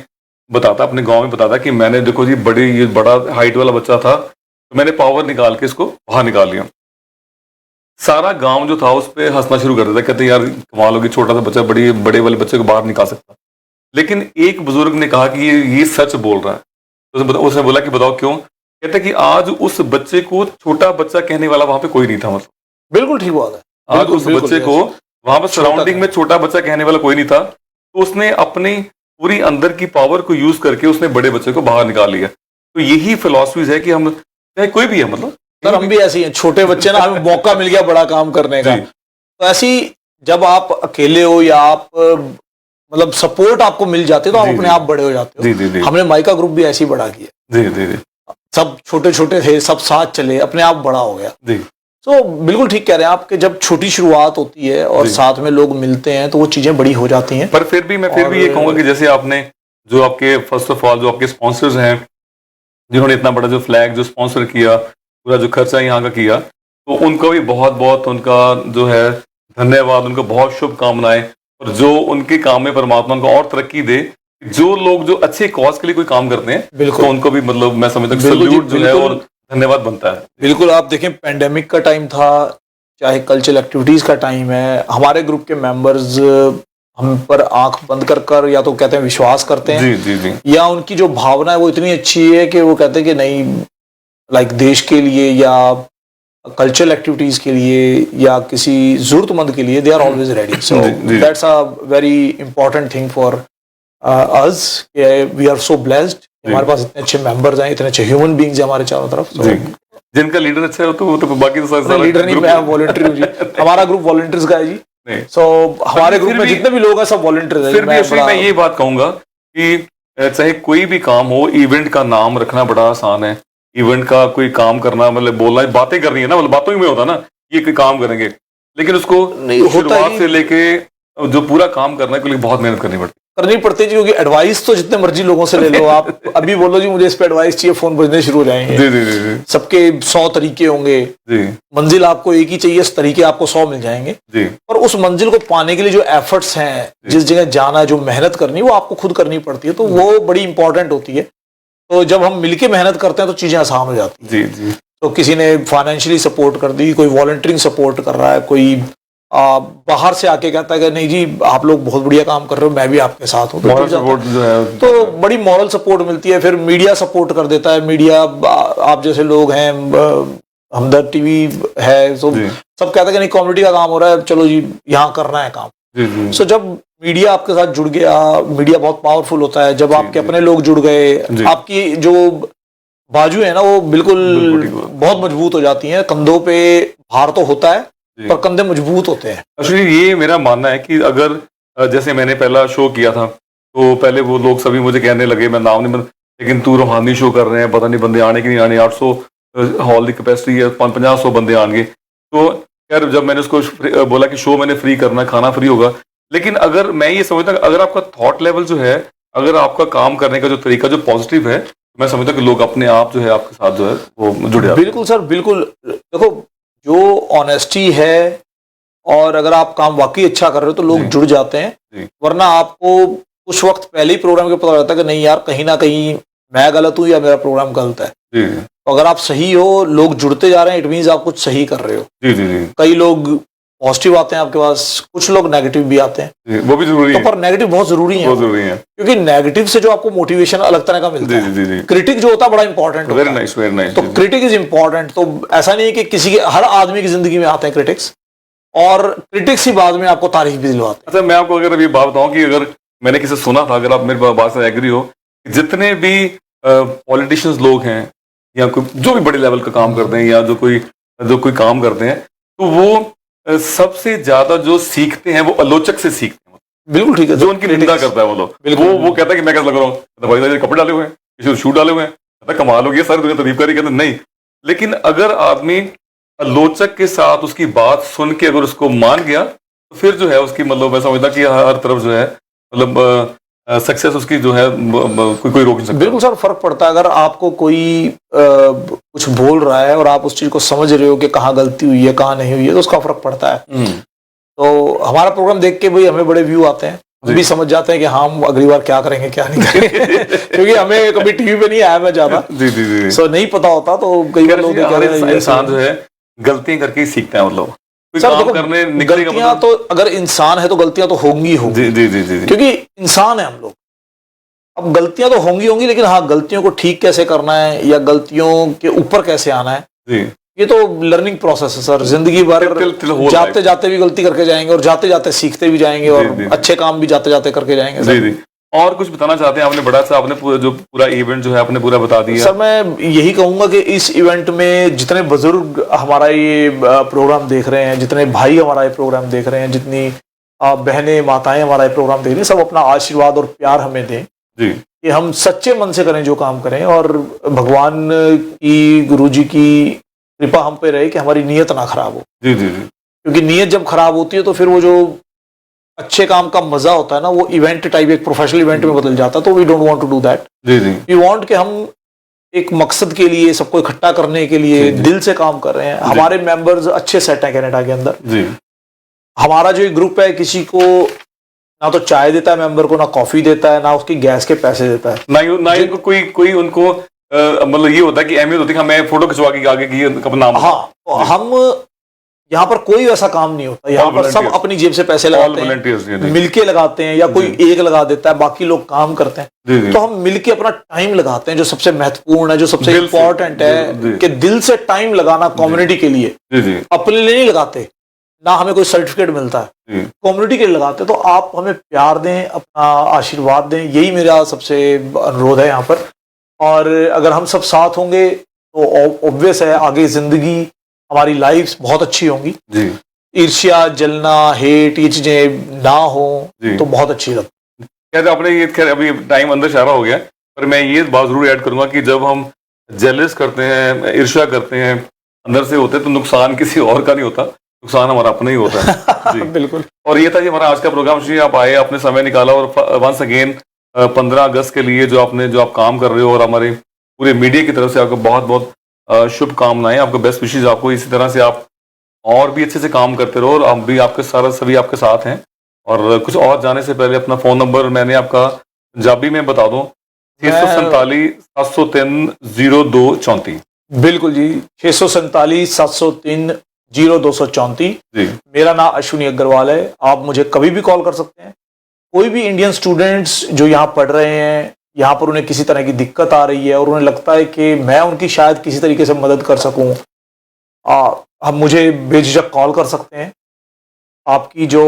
बताता, अपने गांव में बताता कि मैंने, देखो जी, ये बड़ा हाइट वाला बच्चा था, तो मैंने पावर निकाल के इसको बाहर निकाल लिया। सारा गांव जो था उस पर हंसना शुरू कर देता, कहते यार कमाल होगी, छोटा सा बच्चा बड़े वाले बच्चे को बाहर निकाल सकता। लेकिन एक बुजुर्ग ने कहा कि ये सच बोल रहा है। तो उसने बोला कि बताओ क्यों। कहते कि आज उस बच्चे को छोटा बच्चा कहने वाला वहां पे कोई नहीं था। मतलब बिल्कुल ठीक बात है। आज उस बच्चे को वहां पर सराउंडिंग में छोटा बच्चा कहने वाला कोई नहीं था, तो उसने अपनी पूरी अंदर की पावर को यूज करके उसने बड़े बच्चे को बाहर निकाल लिया। तो यही फिलॉसफीज है कि हम चाहे कोई भी है, मतलब सर हम भी ऐसे ही हैं, छोटे बच्चे ना, हमें मौका मिल गया बड़ा काम करने का। तो ऐसी जब आप अकेले हो या आप मतलब सपोर्ट आपको मिल जाते तो आप अपने आप बड़े हो जाते हो। हमने माइका ग्रुप भी ऐसे ही बड़ा किया। सब छोटे छोटे थे, सब साथ चले, अपने आप बड़ा हो गया। तो बिल्कुल ठीक कह रहे हैं आप कि जब छोटी शुरुआत होती है और साथ में लोग मिलते हैं तो वो चीजें बड़ी हो जाती हैं। पर फिर भी मैं ये कहूंगा कि जैसे आपने जो आपके फर्स्ट ऑफ ऑल जो आपके स्पॉन्सर्स हैं, जिन्होंने इतना बड़ा जो फ्लैग जो स्पॉन्सर किया, पूरा जो खर्चा यहाँ का किया, तो उनको भी बहुत बहुत उनका जो है धन्यवाद, उनको बहुत शुभकामनाएं। और जो उनके काम में परमात्मा उनको और तरक्की दे। जो लोग जो अच्छे कॉज के लिए कोई काम करते हैं तो उनको भी, मतलब मैं समझता हूँ सैल्यूट जो है और धन्यवाद बनता है। बिल्कुल। आप देखें पेंडेमिक का टाइम था, चाहे कल्चरल एक्टिविटीज का टाइम है, हमारे ग्रुप के मेंबर्स हम पर आंख बंद कर या तो कहते हैं विश्वास करते हैं, जी, या उनकी जो भावना है वो इतनी अच्छी है कि वो कहते हैं कि नहीं, लाइक देश के लिए या कल्चरल एक्टिविटीज के लिए या किसी जरूरतमंद के लिए they are always ready. So that's a very important thing for us. We are so blessed, हमारे पास इतने अच्छे मेंबर्स हैं, इतने अच्छे ह्यूमन बीइंग्स हैं हमारे चारों तरफ। जिनका लीडर अच्छा है वो तो बाकी तो सारे लीडर नहीं, मैं वॉलंटियर हूँ जी। हमारा ग्रुप वॉलंटियर्स का है जी। सो हमारे ग्रुप में जितने भी लोग हैं सब वॉलंटियर्स हैं। फिर भी मैं ये बात कहूंगा कि चाहे कोई भी काम हो, इवेंट का नाम रखना बड़ा आसान है। इवेंट का कोई काम करना, मतलब बोलना, बातें करनी है ना, मतलब बातों में होता ना ये कोई काम करेंगे, लेकिन उसको शुरुआत से लेके जो पूरा काम करने के लिए बहुत मेहनत करनी पड़ती है जी। क्योंकि एडवाइस तो जितने मर्जी लोगों से ले लो आप। अभी बोलो जी मुझे इस पे एडवाइस चाहिए, फोन बजने शुरू हो जाएंगे। जी। सबके 100 तरीके होंगे जी। मंजिल आपको एक ही चाहिए, इस तरीके आपको 100 मिल जाएंगे जी। और उस मंजिल को पाने के लिए जो एफर्ट्स हैं, जिस जगह जाना है, जो मेहनत करनी है, वो आपको खुद करनी पड़ती है, तो वो बड़ी इंपॉर्टेंट होती है। तो जब हम मिलके मेहनत करते हैं तो चीजें आसान हो जाती है जी। तो किसी ने फाइनेंशियली सपोर्ट कर दी, कोई वॉलंटियरिंग सपोर्ट कर रहा है, कोई बाहर से आके कहता है कि नहीं जी आप लोग बहुत बढ़िया काम कर रहे हो, मैं भी आपके साथ हूँ, तो बड़ी मॉरल सपोर्ट मिलती है। फिर मीडिया सपोर्ट कर देता है। मीडिया, आप जैसे लोग हैं, हमदर्द टीवी है, तो सब कहते हैं कि नहीं कम्युनिटी का काम हो रहा है, चलो जी यहाँ करना है काम। सो जब मीडिया आपके साथ जुड़ गया, मीडिया बहुत पावरफुल होता है। जब आपके अपने लोग जुड़ गए, आपकी जो बाजू है ना वो बिल्कुल बहुत मजबूत हो जाती हैं। कंधों पे भार तो होता है पर कंधे मजबूत होते हैं। एक्चुअली ये मेरा मानना है कि अगर जैसे मैंने पहला शो किया था तो पहले वो लोग सभी मुझे कहने लगे, मैं नाम नहीं, लेकिन तू रूहानी शो कर रहे हैं, पता नहीं बंदे आने की नहीं आने, 800 हॉल की कैपेसिटी है, 50-100 बंदे आएंगे। तो यार जब मैंने उसको बोला कि शो मैंने फ्री करना, खाना फ्री होगा, लेकिन अगर मैं ये समझता अगर आपका थॉट लेवल जो है, अगर आपका काम करने का जो तरीका जो पॉजिटिव है, मैं समझता कि लोग अपने आप जो है आपके साथ जो है वो जुड़ जाते। बिल्कुल सर, बिल्कुल। देखो जो ऑनेस्टी है और अगर आप काम वाकई अच्छा कर रहे हो तो लोग जुड़ जाते हैं, वरना आपको उस वक्त पहले ही प्रोग्राम के पता लगता है कि नहीं यार कहीं ना कहीं मैं गलत हूँ या मेरा प्रोग्राम गलत है। तो अगर आप सही हो, लोग जुड़ते जा रहे हैं, इट मींस आप कुछ सही कर रहे हो। कई लोग पॉजिटिव आते हैं आपके पास, कुछ लोग नेगेटिव भी आते हैं, वो भी जरूरी है। तो पर नेगेटिव बहुत जरूरी है, क्योंकि नेगेटिव से जो आपको मोटिवेशन अलग तरह का मिलता है। क्रिटिक जो होता है बड़ा इंपॉर्टेंट होता है। Very nice, very nice. तो क्रिटिक इज इंपॉर्टेंट। तो ऐसा नहीं है कि किसी के, हर आदमी की जिंदगी में आते हैं क्रिटिक्स, और क्रिटिक्स ही बाद में आपको तारीफ भी दिलवाते हैं। अच्छा, मैं आपको अगर अभी बात बताऊं कि अगर मैंने किसी सुना था, अगर आप मेरी बात से एग्री हो, जितने भी पॉलिटिशियंस लोग हैं या जो भी बड़े लेवल का काम करते हैं या जो कोई काम करते हैं, तो वो सबसे ज्यादा जो सीखते हैं वो आलोचक से सीखते हैं। बिल्कुल ठीक है। जो उनकी निंदा करता है वो लोग, वो कहता है कि मैं कैसा लग रहा हूँ, भाई कपड़े डाले हुए हैं, किसी शूट डाले हुए हैं, कमाल हो गया, सारी दुनिया तारीफ करी, कहते नहीं। लेकिन अगर आदमी आलोचक के साथ उसकी बात सुन के अगर उसको मान गया, तो फिर जो है उसकी, मतलब मैं समझता कि हर तरफ जो है, मतलब सक्सेस उसकी जो है कोई रोक नहीं सकता। बिल्कुल सर, फर्क पड़ता है। अगर आपको कोई कुछ बोल रहा है और आप उस चीज को समझ रहे हो कि कहाँ गलती हुई है कहाँ नहीं हुई है, तो उसका फर्क पड़ता है। तो हमारा प्रोग्राम देख के भाई हमें बड़े व्यू आते हैं, हम भी समझ जाते हैं कि हम अगली बार क्या करेंगे क्या नहीं करेंगे क्योंकि हमें कभी टीवी पे नहीं आया मैं ज्यादा, सो नहीं पता होता। तो कई बार लोग इंसान जो है गलतियां करके ही सीखता है। मतलब गलतियां तो अगर इंसान है तो गलतियां तो होंगी होंगी, क्योंकि इंसान है हम लोग। अब गलतियां तो होंगी, लेकिन हाँ, गलतियों को ठीक कैसे करना है या गलतियों के ऊपर कैसे आना है, ये तो लर्निंग प्रोसेस है सर। जिंदगी भर जाते जाते भी गलती करके जाएंगे और जाते जाते सीखते भी जाएंगे और अच्छे काम भी जाते जाते करके जाएंगे। और कुछ बताना चाहते हैं? आपने बड़ा सा आपने पूरा इवेंट जो है आपने पूरा बता दिया। सर मैं यही कहूंगा कि इस इवेंट में जितने बुजुर्ग हमारा ये प्रोग्राम देख रहे हैं, जितने भाई हमारा ये प्रोग्राम देख रहे हैं, जितनी बहनें माताएं हमारा ये प्रोग्राम देख रही हैं, सब अपना आशीर्वाद और प्यार हमें दें जी, कि हम सच्चे मन से करें जो काम करें, और भगवान की, गुरु जी की कृपा हम पे रहे कि हमारी नीयत ना खराब हो। जी, क्योंकि नीयत जब खराब होती है तो फिर वो जो अच्छे काम का मजा होता है ना, वो इवेंट टाइप एक प्रोफेशनल इवेंट में बदल जाता है। तो we don't want to do that. We want कि हम एक मकसद के लिए, सबको इकट्ठा करने के लिए दिल से काम कर रहे हैं। हमारे मेंबर्स अच्छे सेट हैं कनाडा के अंदर। हमारा जो ग्रुप है किसी को ना तो चाय देता है मेंबर को, ना कॉफी देता है, ना उसकी गैस के पैसे देता है, ना कोई उनको मतलब ये होता है कि अहमियत होती है मैं फोटो खिंचवा के आगे की अपना नाम। हाँ, तो हम यहाँ पर कोई वैसा काम नहीं होता। यहाँ पर सब अपनी जेब से पैसे लगाते हैं, मिलके लगाते हैं, या कोई एक लगा देता है, बाकी लोग काम करते हैं। तो हम मिलके अपना टाइम लगाते हैं, जो सबसे महत्वपूर्ण है, जो सबसे इम्पोर्टेंट है, कि दिल से टाइम लगाना कम्युनिटी के लिए। अपने लिए नहीं लगाते, ना हमें कोई सर्टिफिकेट मिलता है, कम्युनिटी के लिए लगाते। तो आप हमें प्यार दें, अपना आशीर्वाद दें, यही मेरा सबसे अनुरोध है यहाँ पर। और अगर हम सब साथ होंगे तो ऑब्वियस है आगे जिंदगी हमारी लाइफ बहुत अच्छी होंगी जी। ईर्ष्या जलना हेट ये चीजें ना हो तो बहुत अच्छी लगती। खैर आपने ये खैर अभी टाइम अंदर इशारा हो गया, पर मैं ये बात जरूर ऐड करूंगा कि जब हम जेलस करते हैं, ईर्ष्या करते हैं, अंदर से होते हैं, तो नुकसान किसी और का नहीं होता, नुकसान हमारा अपना ही होता है। जी बिल्कुल। और ये था जी हमारा आज का प्रोग्राम। श्री आप आए, आपने समय निकाला, और वंस अगेन 15 अगस्त के लिए जो आप काम कर रहे हो, और हमारे पूरे मीडिया की तरफ से आपको बहुत बहुत शुभकामनाएं, आपको बेस्ट विशेज। आपको इसी तरह से आप और भी अच्छे से काम करते रहो, और हम भी आपके सभी आपके साथ हैं। और कुछ और जाने से पहले अपना फोन नंबर मैंने आपका पंजाबी में बता दूं, 647 703 0234। बिल्कुल जी, 647 703 0234। जी मेरा नाम अश्विनी अग्रवाल है। आप मुझे कभी भी कॉल कर सकते हैं। कोई भी इंडियन स्टूडेंट्स जो यहाँ पढ़ रहे हैं, यहाँ पर उन्हें किसी तरह की दिक्कत आ रही है और उन्हें लगता है कि मैं उनकी शायद किसी तरीके से मदद कर सकूं, हम मुझे बेझिझक कॉल कर सकते हैं। आपकी जो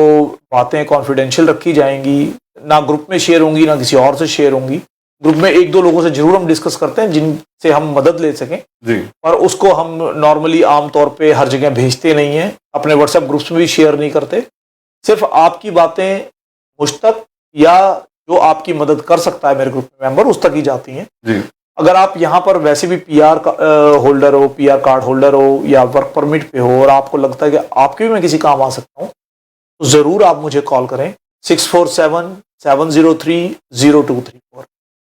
बातें कॉन्फिडेंशियल रखी जाएंगी, ना ग्रुप में शेयर होंगी ना किसी और से शेयर होंगी। ग्रुप में 1-2 लोगों से जरूर हम डिस्कस करते हैं जिनसे हम मदद ले सकें जी। और उसको हम नॉर्मली आमतौर पे हर जगह भेजते नहीं हैं, अपने व्हाट्सएप ग्रुप्स में भी शेयर नहीं करते। सिर्फ आपकी बातें मुझ तक या जो आपकी मदद कर सकता है मेरे ग्रुप में मेंबर, उस तक ही जाती हैं। जी। अगर आप यहाँ पर वैसे भी पीआर होल्डर हो, पीआर कार्ड होल्डर हो या वर्क परमिट पे हो और आपको लगता है कि आपके भी मैं किसी काम आ सकता हूँ, तो ज़रूर आप मुझे कॉल करें 647-703-0234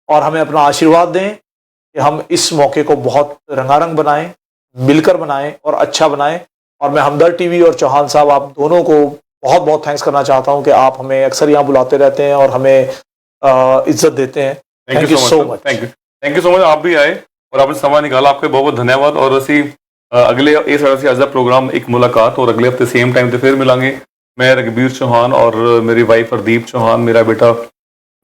और हमें अपना आशीर्वाद दें कि हम इस मौके को बहुत रंगारंग बनाएं, मिलकर बनाएं और अच्छा बनाएं। और मैं हमदर्द टीवी और चौहान साहब, आप दोनों को बहुत बहुत थैंक्स करना चाहता हूं कि आप हमें अक्सर यहाँ बुलाते रहते हैं और हमें इज्जत देते हैं। Thank you so much. Thank you so much. आप भी आए और आपने समय निकाला, आपके बहुत बहुत धन्यवाद। और असी अगले इस तरह से आज का प्रोग्राम एक मुलाकात, और अगले हफ्ते सेम टाइम पे फिर मिलांगे। मैं रघबीर चौहान और मेरी वाइफ हरदीप चौहान, मेरा बेटा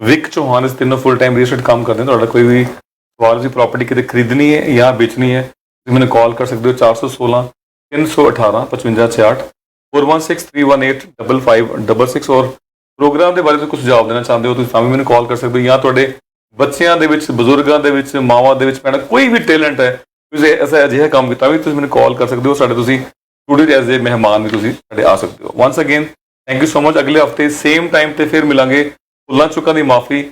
विक चौहान, इस तीनों फुल टाइम रियल एस्टेट काम करते हैं। तो कोई भी सवाल प्रॉपर्टी कितने खरीदनी है या बेचनी है, तो मैंने कॉल कर सकते हो 416 318 5568 416-318-5566। और प्रोग्राम के बारे में कुछ जवाब देना चाहते हो तो मैंने कॉल कर सकते हो। या ਤੁਹਾਡੇ ਬੱਚਿਆਂ ਦੇ ਵਿੱਚ, ਬਜ਼ੁਰਗਾਂ ਦੇ ਵਿੱਚ, ਮਾਵਾਂ ਦੇ ਵਿੱਚ, ਭੈਣਾਂ, ਕੋਈ ਵੀ ਟੈਲੈਂਟ ਹੈ, ਤੁਸੀਂ ਐਸਾ ਅਜਿਹਾ ਕੰਮ ਕੀਤਾ ਵੀ ਤੁਸੀਂ ਮੈਨੂੰ ਕਾਲ ਕਰ ਸਕਦੇ ਹੋ। ਸਾਡੇ ਤੁਸੀਂ ਸਟੂਡੀਓ ਐਜ਼ ਏ ਮਹਿਮਾਨ ਵੀ ਤੁਸੀਂ ਸਾਡੇ ਆ ਸਕਦੇ ਹੋ। Once again thank you so much. ਅਗਲੇ ਹਫਤੇ ਸੇਮ ਟਾਈਮ ਤੇ ਫਿਰ ਮਿਲਾਂਗੇ। ਭੁੱਲਾਂ ਚੁੱਕਾਂ ਦੀ ਮਾਫੀ,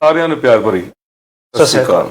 ਸਾਰਿਆਂ ਨੂੰ ਪਿਆਰ ਭਰੀ ਸਤਿ ਸ਼੍ਰੀ ਅਕਾਲ।